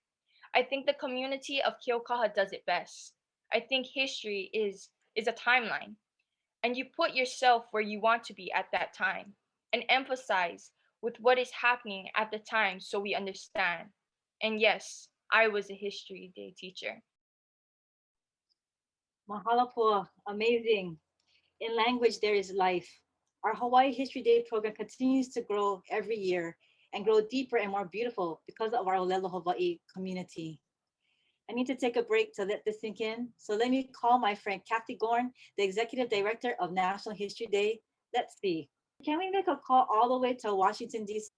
I think the community of Keaukaha does it best. I think history is a timeline, and you put yourself where you want to be at that time and emphasize with what is happening at the time so we understand. And yes, I was a history day teacher. Mahalo pua, amazing. In language, there is life. Our Hawaii History Day program continues to grow every year and grow deeper and more beautiful because of our Moʻolelo Hawaiʻi community. I need to take a break to let this sink in. So let me call my friend Kathy Gorn, the Executive Director of National History Day. Let's see. Can we make a call all the way to Washington, D.C.?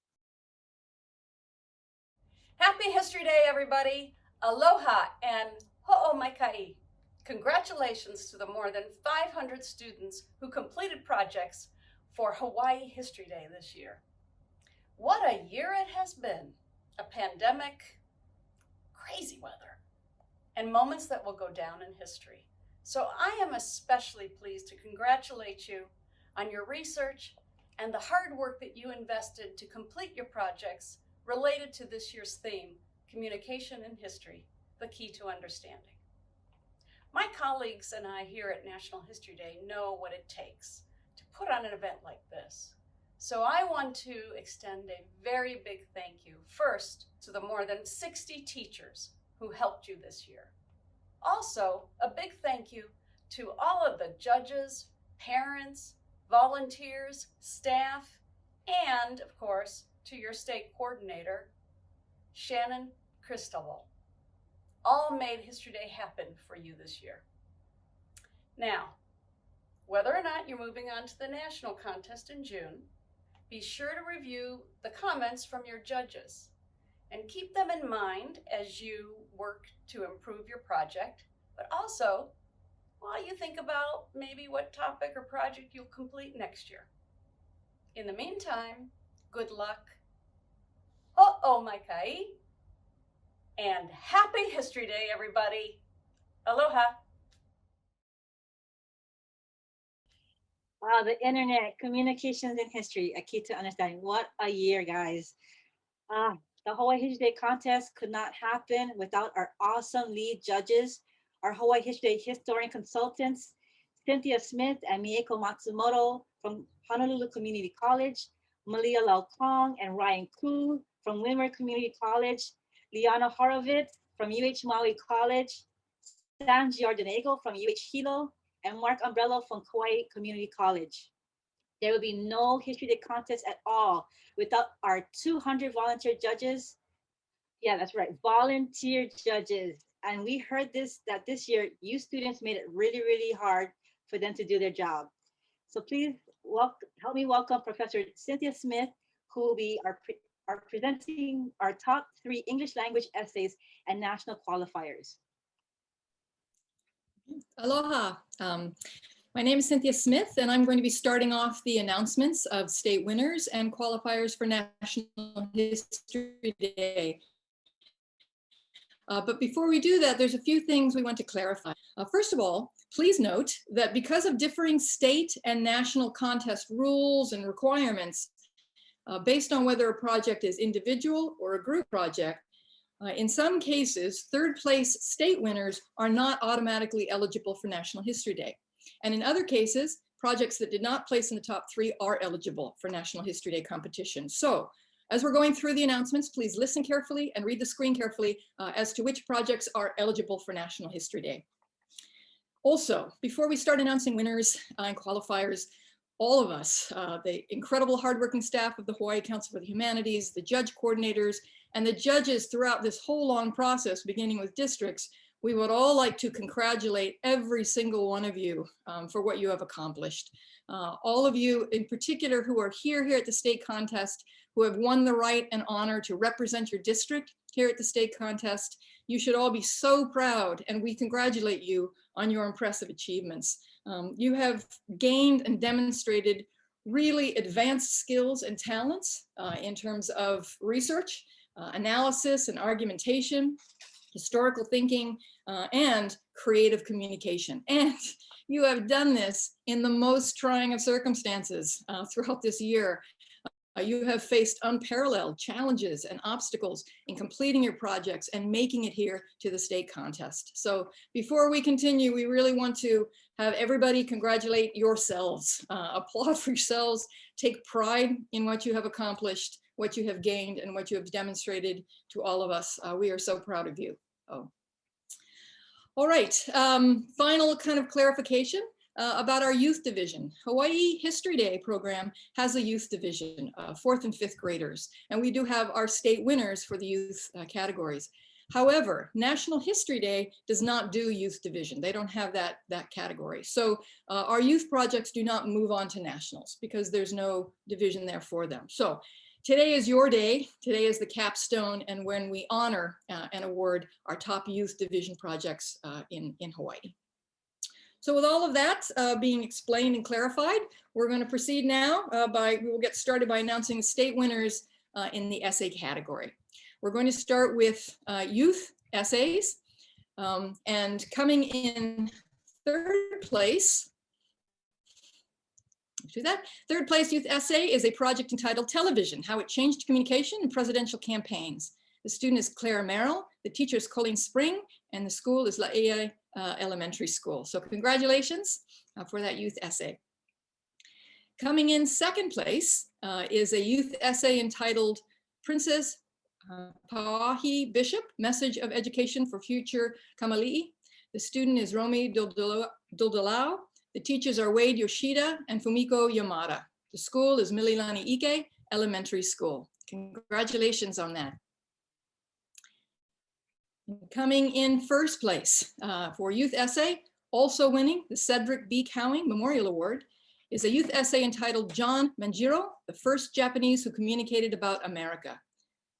Happy History Day, everybody. Aloha and ho'o maikai. Congratulations to the more than 500 students who completed projects for Hawaii History Day this year. What a year it has been. A pandemic, crazy weather, and moments that will go down in history. So I am especially pleased to congratulate you on your research and the hard work that you invested to complete your projects related to this year's theme, Communication in History, the Key to Understanding. My colleagues and I here at National History Day know what it takes to put on an event like this. So I want to extend a very big thank you first to the more than 60 teachers who helped you this year. Also, a big thank you to all of the judges, parents, volunteers, staff, and of course, to your state coordinator, Shannon Cristobal. All made History Day happen for you this year. Now, whether or not you're moving on to the national contest in June, be sure to review the comments from your judges and keep them in mind as you work to improve your project, but also while you think about maybe what topic or project you'll complete next year. In the meantime, good luck. Ho'o maikai. And happy History Day, everybody. Aloha. Wow, the internet, communications and history, a key to understanding. What a year, guys. The Hawaii History Day contest could not happen without our awesome lead judges, our Hawaii History Day historian consultants, Cynthia Smith and Mieko Matsumoto from Honolulu Community College, Malia Laukong and Ryan Koo from Windward Community College, Liana Horowitz from UH Maui College, Sam Giordanago from UH Hilo, and Mark Umbrello from Kauai Community College. There will be no History Day contest at all without our 200 volunteer judges. Yeah, that's right, volunteer judges. And we heard that this year, you students made it really, really hard for them to do their job. So please help me welcome Professor Cynthia Smith, who will be presenting our top 3 English language essays and national qualifiers. Aloha. My name is Cynthia Smith, and I'm going to be starting off the announcements of state winners and qualifiers for National History Day. But before we do that, there's a few things we want to clarify. First of all, please note that because of differing state and national contest rules and requirements, based on whether a project is individual or a group project, in some cases, third place state winners are not automatically eligible for National History Day. And in other cases, projects that did not place in the top 3 are eligible for National History Day competition. So as we're going through the announcements, please listen carefully and read the screen carefully as to which projects are eligible for National History Day. Also, before we start announcing winners and qualifiers, all of us, the incredible hardworking staff of the Hawaii Council for the Humanities, the judge coordinators, and the judges throughout this whole long process, beginning with districts, we would all like to congratulate every single one of you for what you have accomplished. All of you in particular who are here at the state contest, who have won the right and honor to represent your district here at the state contest, you should all be so proud, and we congratulate you on your impressive achievements. You have gained and demonstrated really advanced skills and talents in terms of research, analysis and argumentation, historical thinking, and creative communication. And you have done this in the most trying of circumstances throughout this year. You have faced unparalleled challenges and obstacles in completing your projects and making it here to the state contest. So before we continue, we really want to have everybody congratulate yourselves, applaud for yourselves, take pride in what you have accomplished, what you have gained, and what you have demonstrated to all of us. We are so proud of you. Oh. All right, final kind of clarification. About our youth division. Hawaii History Day program has a youth division, 4th and 5th graders, and we do have our state winners for the youth categories. However, National History Day does not do youth division. They don't have that category. So our youth projects do not move on to nationals because there's no division there for them. So today is your day. Today is the capstone and when we honor and award our top youth division projects in Hawaii. So with all of that being explained and clarified, we're going to proceed now we will get started by announcing the state winners in the essay category. We're going to start with youth essays, and coming in third place, third place youth essay is a project entitled Television, How It Changed Communication in Presidential Campaigns. The student is Claire Merrill, the teacher is Colleen Spring, and the school is Laie Elementary School. So congratulations for that youth essay. Coming in second place is a youth essay entitled Princess Pauahi Bishop, Message of Education for Future Kamali'i. The student is Romy Duldalau. The teachers are Wade Yoshida and Fumiko Yamada. The school is Mililani Ike Elementary School. Congratulations on that. Coming in first place for youth essay, also winning the Cedric B. Cowing Memorial Award, is a youth essay entitled John Manjiro, the First Japanese Who Communicated About America.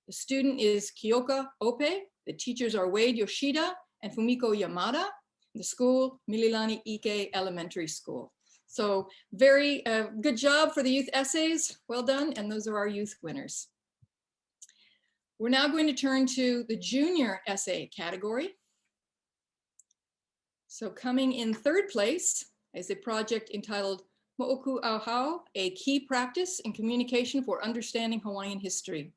The student is Kyoka Ope. The teachers are Wade Yoshida and Fumiko Yamada. The school, Mililani Ike Elementary School. So very good job for the youth essays. Well done. And those are our youth winners. We're now going to turn to the junior essay category. So coming in third place is a project entitled Mo'oku Auhau, a key practice in communication for understanding Hawaiian history.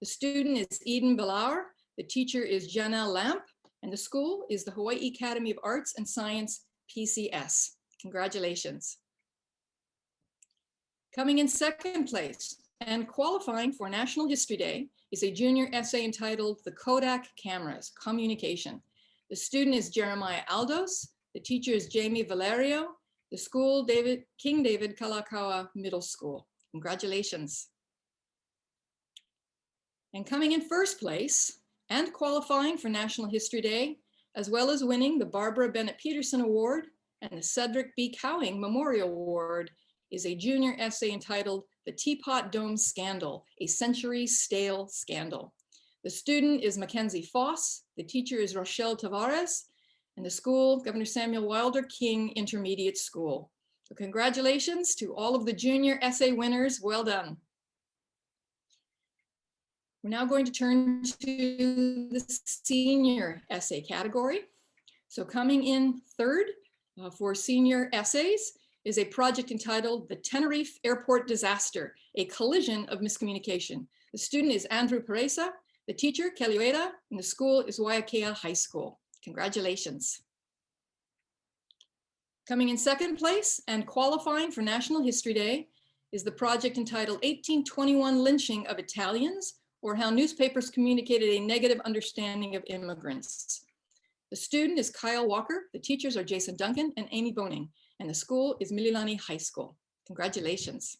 The student is Eden Belaur, the teacher is Janelle Lamp, and the school is the Hawaii Academy of Arts and Science, PCS. Congratulations. Coming in second place and qualifying for National History Day is a junior essay entitled The Kodak Cameras, Communication. The student is Jeremiah Aldos, the teacher is Jamie Valerio, the school King David Kalakaua Middle School. Congratulations. And coming in first place and qualifying for National History Day, as well as winning the Barbara Bennett Peterson Award and the Cedric B. Cowing Memorial Award, is a junior essay entitled The Teapot Dome Scandal, a Century Stale Scandal. The student is Mackenzie Foss, the teacher is Rochelle Tavares, and the school, Governor Samuel Wilder King Intermediate School. So congratulations to all of the junior essay winners, well done. We're now going to turn to the senior essay category. So coming in third for senior essays is a project entitled The Tenerife Airport Disaster, a Collision of Miscommunication. The student is Andrew Pereza, the teacher, Kelly Ueda, and the school is Waiakea High School. Congratulations. Coming in second place and qualifying for National History Day is the project entitled 1821 Lynching of Italians, or How Newspapers Communicated a Negative Understanding of Immigrants. The student is Kyle Walker, the teachers are Jason Duncan and Amy Boning, and the school is Mililani High School. Congratulations.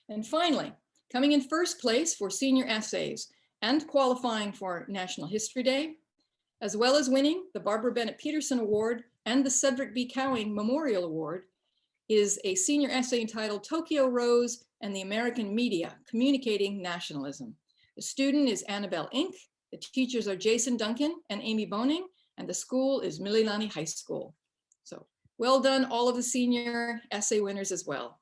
And finally, coming in first place for senior essays and qualifying for National History Day, as well as winning the Barbara Bennett Peterson Award and the Cedric B. Cowing Memorial Award, is a senior essay entitled Tokyo Rose and the American Media, Communicating Nationalism. The student is Annabelle Inc. The teachers are Jason Duncan and Amy Boning, and the school is Mililani High School. So well done, all of the senior essay winners as well.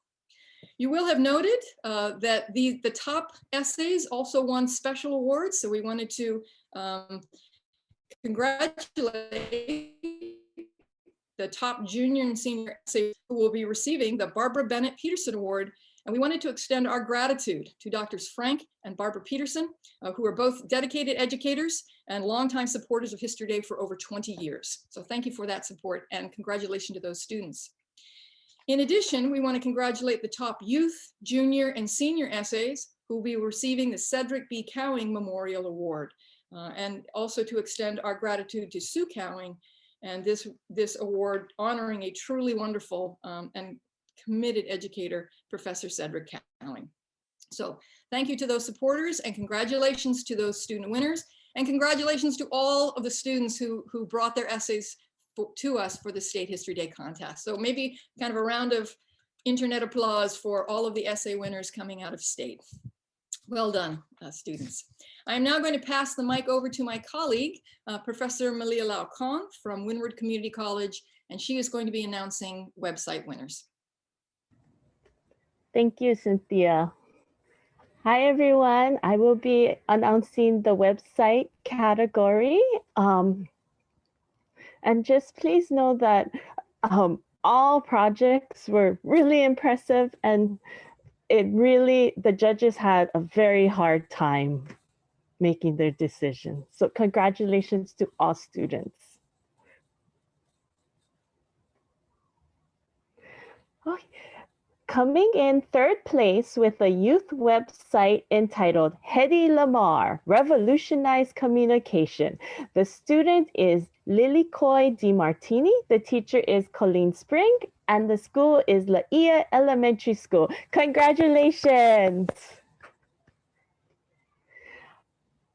You will have noted that the top essays also won special awards, so we wanted to congratulate the top junior and senior essayists who will be receiving the Barbara Bennett Peterson Award. And we wanted to extend our gratitude to Drs. Frank and Barbara Peterson, who are both dedicated educators and longtime supporters of History Day for over 20 years. So thank you for that support and congratulations to those students. In addition, we want to congratulate the top youth, junior, and senior essays who will be receiving the Cedric B. Cowing Memorial Award, and also to extend our gratitude to Sue Cowing and this award honoring a truly wonderful and committed educator, Professor Cedric Cowing. So thank you to those supporters and congratulations to those student winners, and congratulations to all of the students who brought their essays to us for the State History Day contest. So maybe kind of a round of internet applause for all of the essay winners coming out of state. Well done, students. I'm now going to pass the mic over to my colleague, Professor Malia Lau Kong from Windward Community College, and she is going to be announcing website winners. Thank you, Cynthia. Hi, everyone. I will be announcing the website category. And just please know that all projects were really impressive, and the judges had a very hard time making their decision. So congratulations to all students. Okay. Coming in third place with a youth website entitled Hedy Lamar, Revolutionize Communication. The student is Lily Coy DiMartini, the teacher is Colleen Spring, and the school is Laia Elementary School. Congratulations!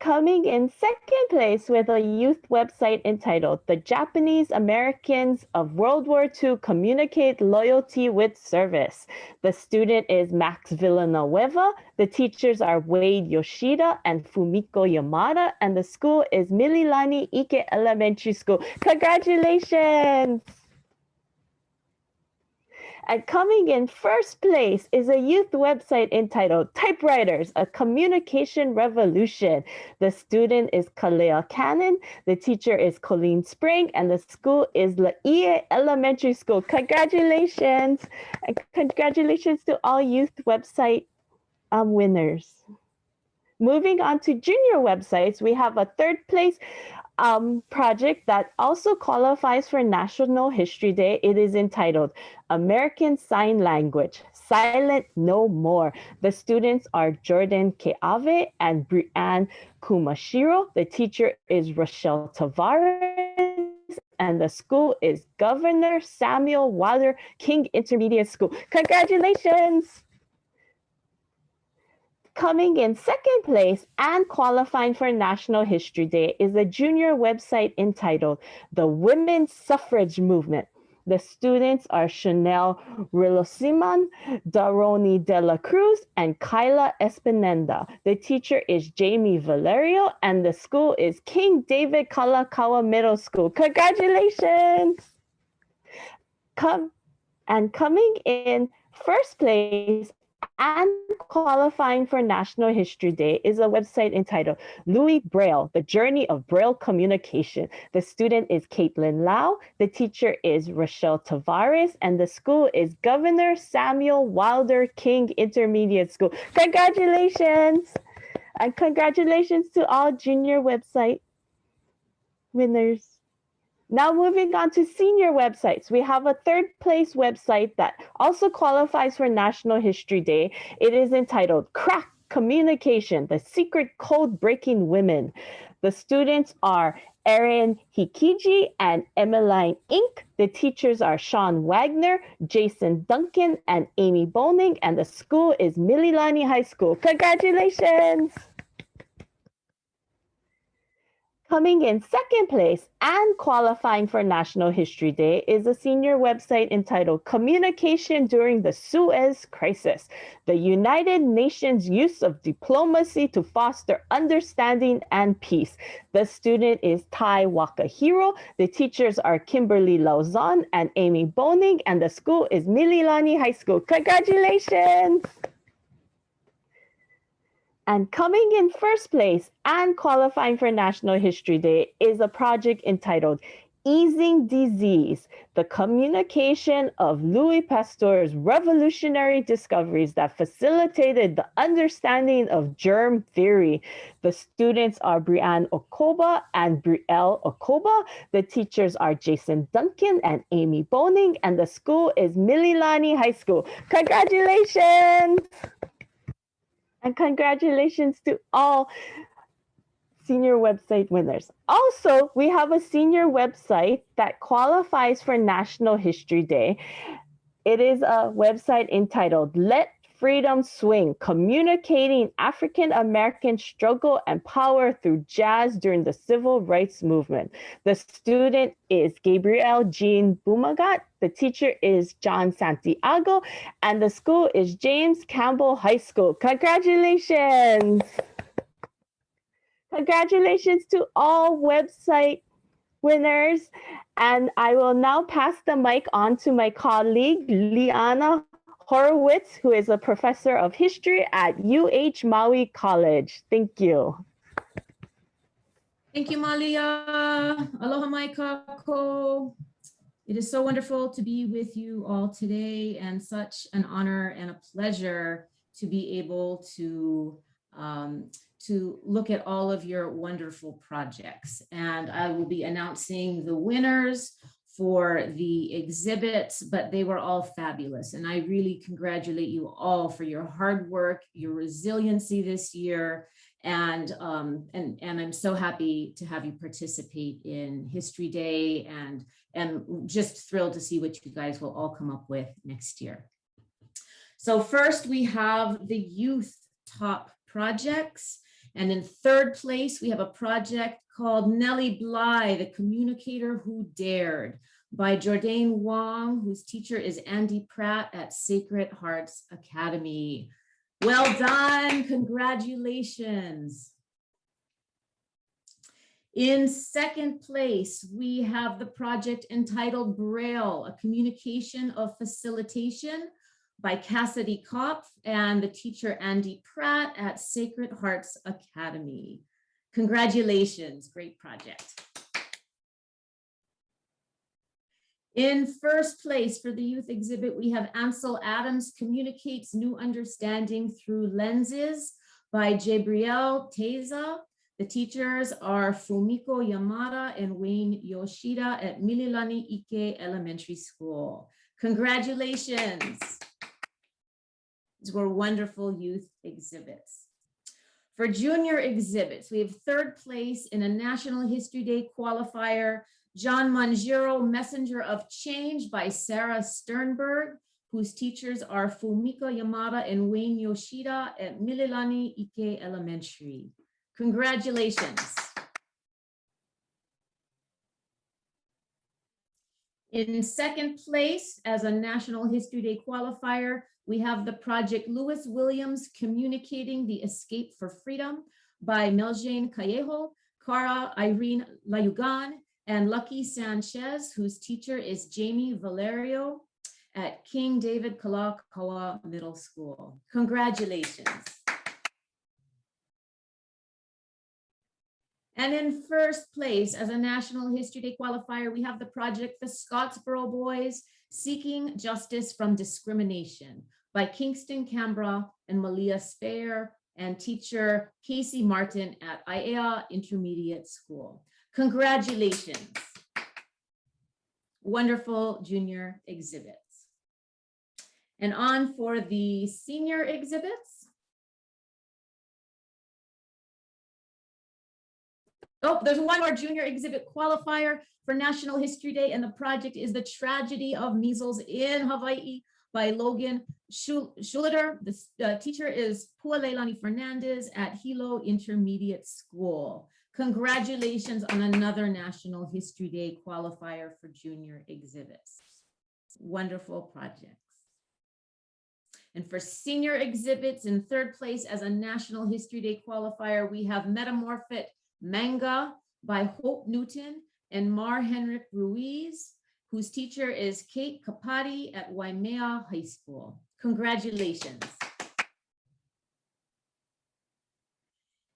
Coming in second place with a youth website entitled The Japanese Americans of World War II Communicate Loyalty with Service. The student is Max Villanueva, the teachers are Wade Yoshida and Fumiko Yamada, and the school is Mililani Ike Elementary School. Congratulations! And coming in first place is a youth website entitled Typewriters, a Communication Revolution. The student is Kalea Cannon, the teacher is Colleen Spring, and the school is Laie Elementary School. Congratulations! And congratulations to all youth website winners. Moving on to junior websites, we have a third place project that also qualifies for National History Day. It is entitled American Sign Language, Silent No More. The students are Jordan Keave and Brianne Kumashiro. The teacher is Rochelle Tavares, and the school is Governor Samuel Wilder King Intermediate School. Congratulations! Coming in second place and qualifying for National History Day is a junior website entitled The Women's Suffrage Movement. The students are Chanel Rilosiman, Daroni De La Cruz, and Kyla Espinenda. The teacher is Jamie Valerio, and the school is King David Kalakaua Middle School. Congratulations! Coming in first place and qualifying for National History Day is a website entitled Louis Braille, The Journey of Braille Communication. The student is Caitlin Lau, the teacher is Rochelle Tavares, and the school is Governor Samuel Wilder King Intermediate School. Congratulations! And congratulations to all junior website winners. Now moving on to senior websites, we have a third place website that also qualifies for National History Day. It is entitled Crack Communication, The Secret Code Breaking Women. The students are Erin Hikiji and Emmeline Inc. The teachers are Sean Wagner, Jason Duncan, and Amy Boning, and the school is Mililani High School. Congratulations! Coming in second place and qualifying for National History Day is a senior website entitled Communication During the Suez Crisis, the United Nations Use of Diplomacy to Foster Understanding and Peace. The student is Tai Wakahiro, the teachers are Kimberly Lauzon and Amy Boning, and the school is Mililani High School. Congratulations! And coming in first place and qualifying for National History Day is a project entitled Easing Disease, the communication of Louis Pasteur's revolutionary discoveries that facilitated the understanding of germ theory. The students are Brianne Okoba and Brielle Okoba. The teachers are Jason Duncan and Amy Boning, and the school is Mililani High School. Congratulations! And congratulations to all senior website winners. Also, we have a senior website that qualifies for National History Day. It is a website entitled Let Freedom Swing, Communicating African American Struggle and Power Through Jazz During the Civil Rights Movement. The student is Gabrielle Jean Bumagat. The teacher is John Santiago, and the school is James Campbell High School. Congratulations! Congratulations to all website winners. And I will now pass the mic on to my colleague, Liana Horowitz, who is a professor of history at UH Maui College. Thank you. Thank you, Malia. Aloha mai kako. It is so wonderful to be with you all today, and such an honor and a pleasure to be able to look at all of your wonderful projects. And I will be announcing the winners for the exhibits, but they were all fabulous. And I really congratulate you all for your hard work, your resiliency this year. And I'm so happy to have you participate in History Day, and just thrilled to see what you guys will all come up with next year. So first we have the youth top projects. And in third place, we have a project called Nellie Bly, the Communicator Who Dared, by Jordaine Wong, whose teacher is Andy Pratt at Sacred Hearts Academy. Well done, congratulations. In second place, we have the project entitled Braille, a communication of facilitation, by Cassidy Kopf and the teacher Andy Pratt at Sacred Hearts Academy. Congratulations, great project. In first place for the youth exhibit, we have Ansel Adams Communicates New Understanding Through Lenses by Jabriel Teza. The teachers are Fumiko Yamada and Wayne Yoshida at Mililani Ike Elementary School. Congratulations. These were wonderful youth exhibits. For junior exhibits, we have third place in a National History Day qualifier, John Manjiro, Messenger of Change by Sarah Sternberg, whose teachers are Fumika Yamada and Wayne Yoshida at Mililani Ike Elementary. Congratulations. In second place, as a National History Day qualifier, we have the project Lewis Williams Communicating the Escape for Freedom by Meljane Callejo, Cara Irene Layugan, and Lucky Sanchez, whose teacher is Jamie Valerio at King David Kalakaua Middle School. Congratulations. And in first place, as a National History Day qualifier, we have the project The Scottsboro Boys Seeking Justice from Discrimination by Kingston Canberra and Malia Spear and teacher Casey Martin at IAEA Intermediate School. Congratulations. Wonderful junior exhibits. And on for the senior exhibits. Oh, there's one more junior exhibit qualifier for National History Day, and the project is The Tragedy of Measles in Hawaii by Logan Schuliter. The teacher is Pualeilani Fernandez at Hilo Intermediate School. Congratulations on another National History Day qualifier for junior exhibits. Wonderful projects. And for senior exhibits, in third place as a National History Day qualifier, we have Metamorphic Manga by Hope Newton and Mar Henrik Ruiz, whose teacher is Kate Kapati at Waimea High School. Congratulations.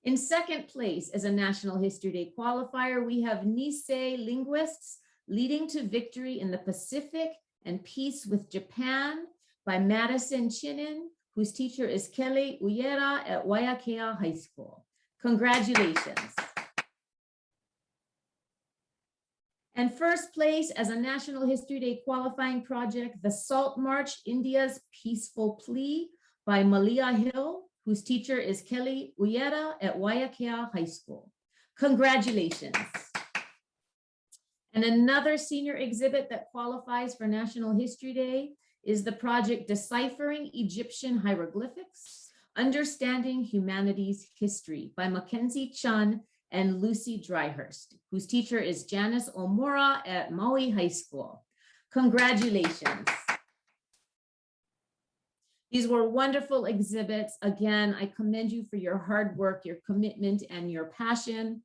In second place as a National History Day qualifier, we have Nisei Linguists Leading to Victory in the Pacific and Peace with Japan by Madison Chinin, whose teacher is Kelly Uyera at Waiakea High School. Congratulations. And first place as a National History Day qualifying project, the Salt March, India's Peaceful Plea by Malia Hill, whose teacher is Kelly Uyera at Waiakea High School. Congratulations. And another senior exhibit that qualifies for National History Day is the project Deciphering Egyptian Hieroglyphics, Understanding Humanity's History by Mackenzie Chun and Lucy Dryhurst, whose teacher is Janice Omura at Maui High School. Congratulations. These were wonderful exhibits. Again, I commend you for your hard work, your commitment, and your passion.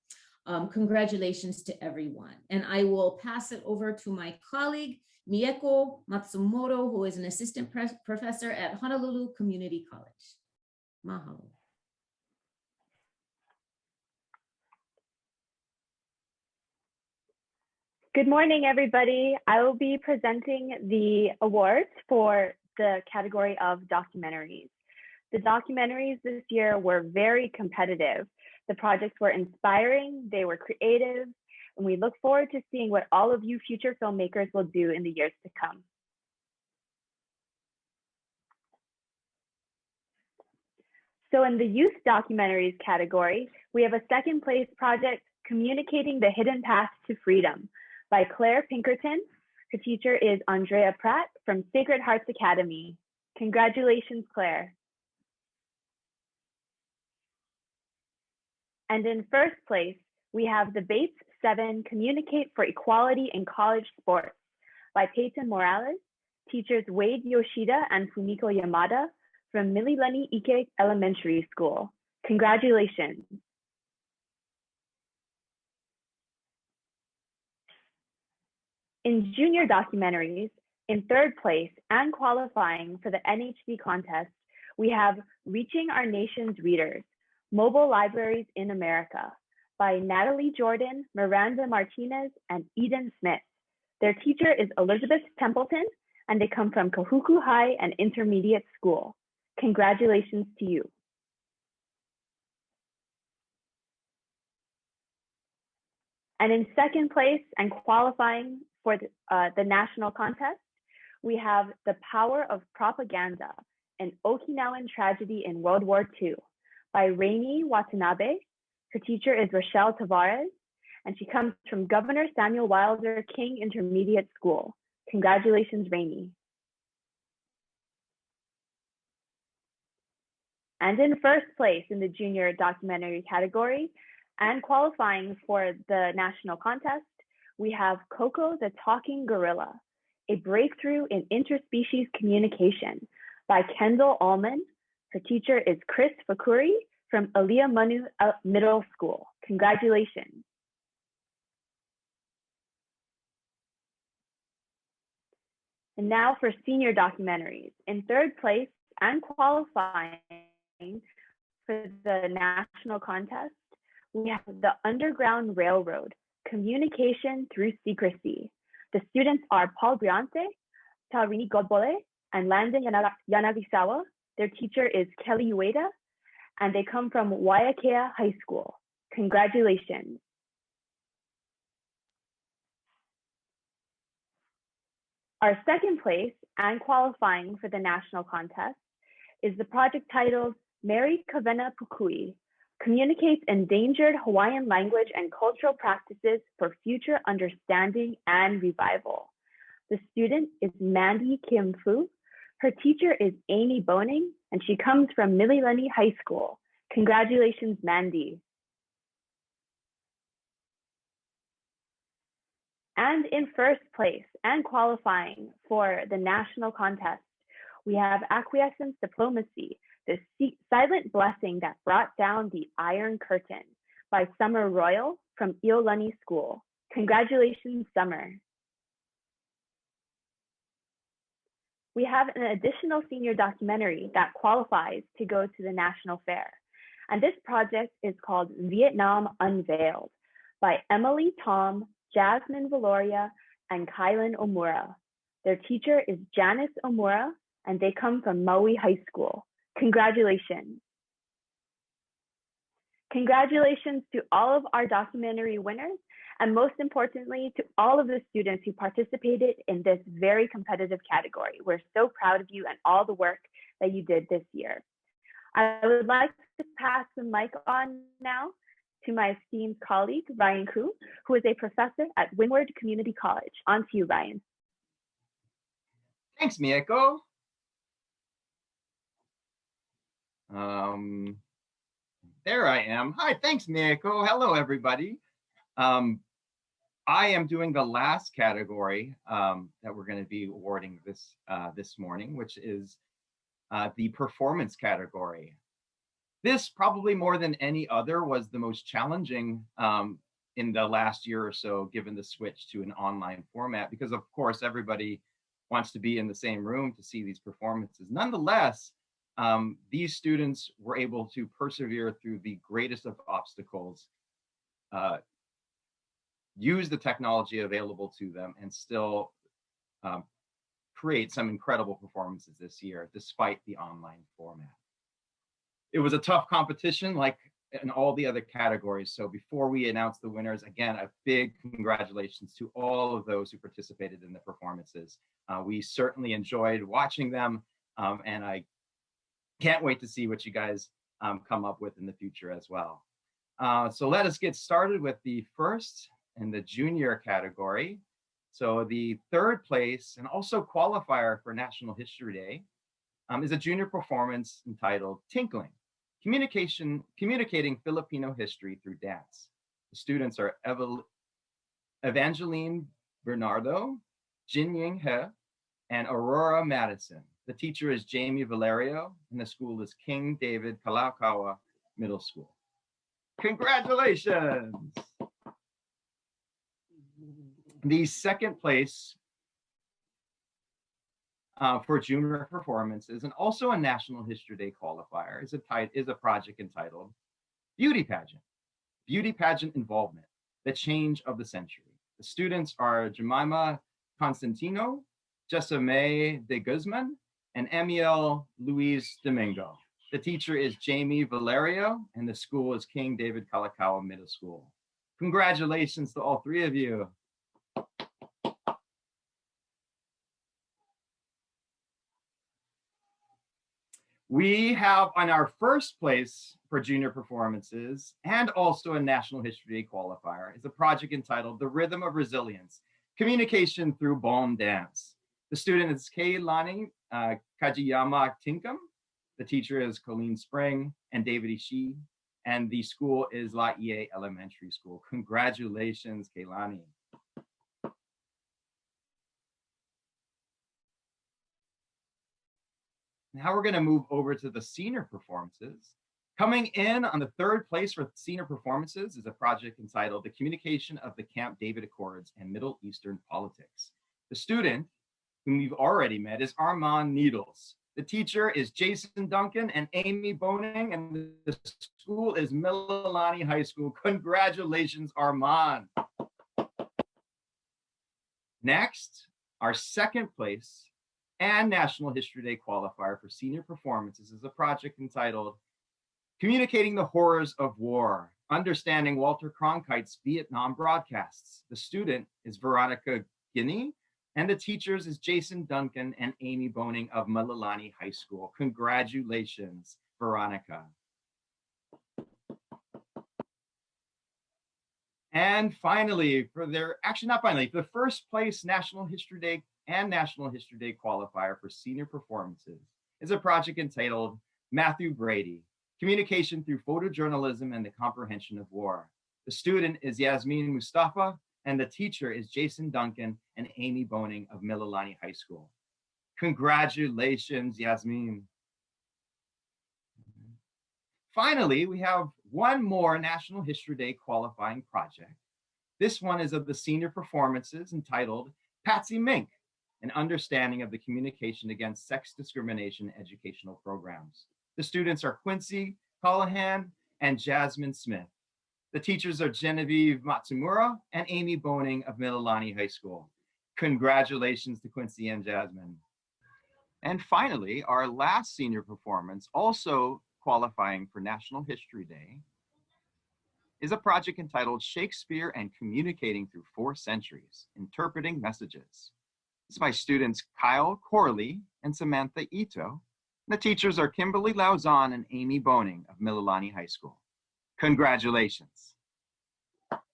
Congratulations to everyone. And I will pass it over to my colleague, Mieko Matsumoto, who is an assistant professor at Honolulu Community College. Mahalo. Good morning, everybody. I will be presenting the awards for the category of documentaries. The documentaries this year were very competitive. The projects were inspiring, they were creative, and we look forward to seeing what all of you future filmmakers will do in the years to come. So in the youth documentaries category, we have a second place project, Communicating the Hidden Path to Freedom by Claire Pinkerton. Her teacher is Andrea Pratt from Sacred Hearts Academy. Congratulations, Claire. And in first place, we have the Bates 7 Communicate for Equality in College Sports by Peyton Morales, teachers Wade Yoshida and Fumiko Yamada from Mililani Ike Elementary School. Congratulations. In junior documentaries, in third place and qualifying for the NHD contest, we have Reaching Our Nation's Readers, Mobile Libraries in America by Natalie Jordan, Miranda Martinez, and Eden Smith. Their teacher is Elizabeth Templeton, and they come from Kahuku High and Intermediate School. Congratulations to you. And in second place and qualifying for the national contest, we have The Power of Propaganda, an Okinawan Tragedy in World War II by Rainey Watanabe. Her teacher is Rochelle Tavares, and she comes from Governor Samuel Wilder King Intermediate School. Congratulations, Rainey. And in first place in the junior documentary category and qualifying for the national contest, we have Coco the Talking Gorilla, a breakthrough in interspecies communication by Kendall Allman. Her teacher is Chris Fakuri from Aliyah Manu Middle School. Congratulations. And now for senior documentaries. In third place and qualifying for the national contest, we have The Underground Railroad, Communication Through Secrecy. The students are Paul Briante, Tarini Godbole, and Landon Yanagisawa. Their teacher is Kelly Ueda, and they come from Waiakea High School. Congratulations. Our second place and qualifying for the national contest is the project titled Mary Kavena Pukui, Communicates Endangered Hawaiian Language and Cultural Practices for Future Understanding and Revival. The student is Mandy Kim Fu. Her teacher is Amy Boning, and she comes from Mililani High School. Congratulations, Mandy. And in first place and qualifying for the national contest, we have Acquiescence Diplomacy, the silent blessing that brought down the Iron Curtain by Summer Royal from Iolani School. Congratulations, Summer. We have an additional senior documentary that qualifies to go to the National Fair. And this project is called Vietnam Unveiled by Emily Tom, Jasmine Valoria, and Kylan Omura. Their teacher is Janice Omura, and they come from Maui High School. Congratulations. Congratulations to all of our documentary winners, and most importantly, to all of the students who participated in this very competitive category. We're so proud of you and all the work that you did this year. I would like to pass the mic on now to my esteemed colleague, Ryan Koo, who is a professor at Windward Community College. On to you, Ryan. Thanks, Mieko. There I am. Hi, thanks, Mieko. Hello, everybody. I am doing the last category that we're going to be awarding this morning, which is the performance category. This, probably more than any other, was the most challenging in the last year or so, given the switch to an online format, because of course everybody wants to be in the same room to see these performances. Nonetheless, these students were able to persevere through the greatest of obstacles, use the technology available to them, and still create some incredible performances this year, despite the online format. It was a tough competition, like in all the other categories. So before we announce the winners, again, a big congratulations to all of those who participated in the performances. We certainly enjoyed watching them, and I can't wait to see what you guys come up with in the future as well. So let us get started with the first in the junior category. So the third place and also qualifier for National History Day is a junior performance entitled Tinkling, Communicating Filipino History Through Dance. The students are Evangeline Bernardo, Jinying He, and Aurora Madison. The teacher is Jamie Valerio, and the school is King David Kalakaua Middle School. Congratulations! The second place for junior performances, and also a National History Day qualifier, is a project entitled Beauty Pageant Involvement, The Change of the Century. The students are Jemima Constantino, Jessame de Guzman, and Amiel Luis Domingo. The teacher is Jamie Valerio, and the school is King David Kalakaua Middle School. Congratulations to all three of you. We have on our first place for junior performances, and also a National History Day qualifier, is a project entitled The Rhythm of Resilience, Communication Through Ballroom Dance. The student is Keilani Kajiyama Tinkum. The teacher is Colleen Spring and David Ishii, and the school is Laie Elementary School. Congratulations, Keilani. Now we're going to move over to the senior performances. Coming in on the third place for senior performances is a project entitled The Communication of the Camp David Accords and Middle Eastern Politics. The student, whom you've already met, is Armand Needles. The teacher is Jason Duncan and Amy Boning, and the school is Mililani High School. Congratulations, Armand. Next, our second place and National History Day qualifier for senior performances is a project entitled Communicating the Horrors of War, Understanding Walter Cronkite's Vietnam Broadcasts. The student is Veronica Guinea, and the teachers is Jason Duncan and Amy Boning of Mililani High School. Congratulations, Veronica. And finally, for the first place National History Day and National History Day qualifier for senior performances is a project entitled Matthew Brady, Communication Through Photojournalism and the Comprehension of War. The student is Yasmin Mustafa, and the teacher is Jason Duncan and Amy Boning of Mililani High School. Congratulations, Yasmin. Finally, we have one more National History Day qualifying project. This one is of the senior performances entitled Patsy Mink, an understanding of the communication against sex discrimination educational programs. The students are Quincy Callahan and Jasmine Smith. The teachers are Genevieve Matsumura and Amy Boning of Mililani High School. Congratulations to Quincy and Jasmine. And finally, our last senior performance, also qualifying for National History Day, is a project entitled Shakespeare and Communicating Through 4 Centuries, Interpreting Messages. It's by students Kyle Corley and Samantha Ito. The teachers are Kimberly Lauzon and Amy Boning of Mililani High School. Congratulations.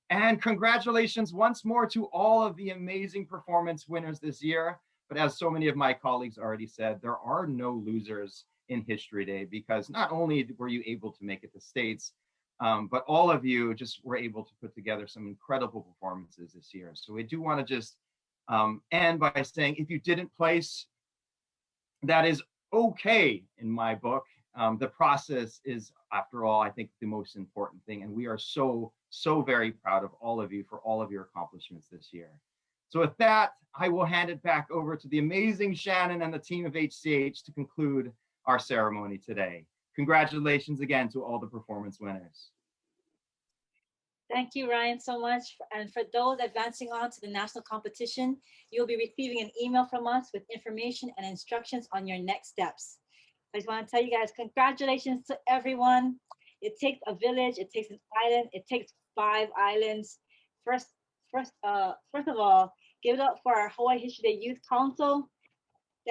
And congratulations once more to all of the amazing performance winners this year. But as so many of my colleagues already said, there are no losers in History Day, because not only were you able to make it to States, but all of you just were able to put together some incredible performances this year. So we do want to just end by saying, if you didn't place, that is okay in my book. The process is, after all, I think the most important thing. And we are so very proud of all of you for all of your accomplishments this year. So with that, I will hand it back over to the amazing Shannon and the team of HCH to conclude our ceremony today. Congratulations again to all the performance winners. Thank you, Ryan, so much. And for those advancing on to the national competition, you'll be receiving an email from us with information and instructions on your next steps. I just want to tell you guys, congratulations to everyone. It takes a village, it takes an island, it takes 5 islands. First of all, give it up for our Hawaii History Day Youth Council.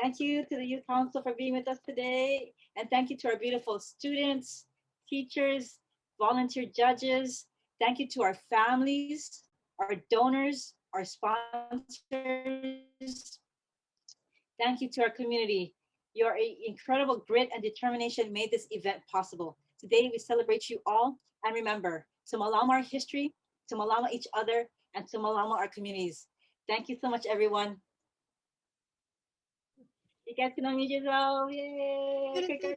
Thank you to the Youth Council for being with us today. And thank you to our beautiful students, teachers, volunteer judges. Thank you to our families, our donors, our sponsors. Thank you to our community. Your incredible grit and determination made this event possible. Today, we celebrate you all. And remember, to mālama our history, to mālama each other, and to mālama our communities. Thank you so much, everyone. You guys can unmute yourself. Yay!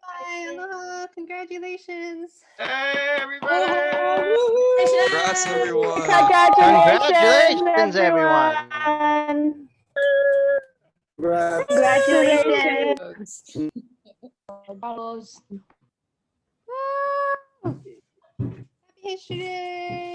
Aloha, congratulations. Hey, everybody! Congrats, everyone. Congratulations, everyone. Congratulations. Happy History Day.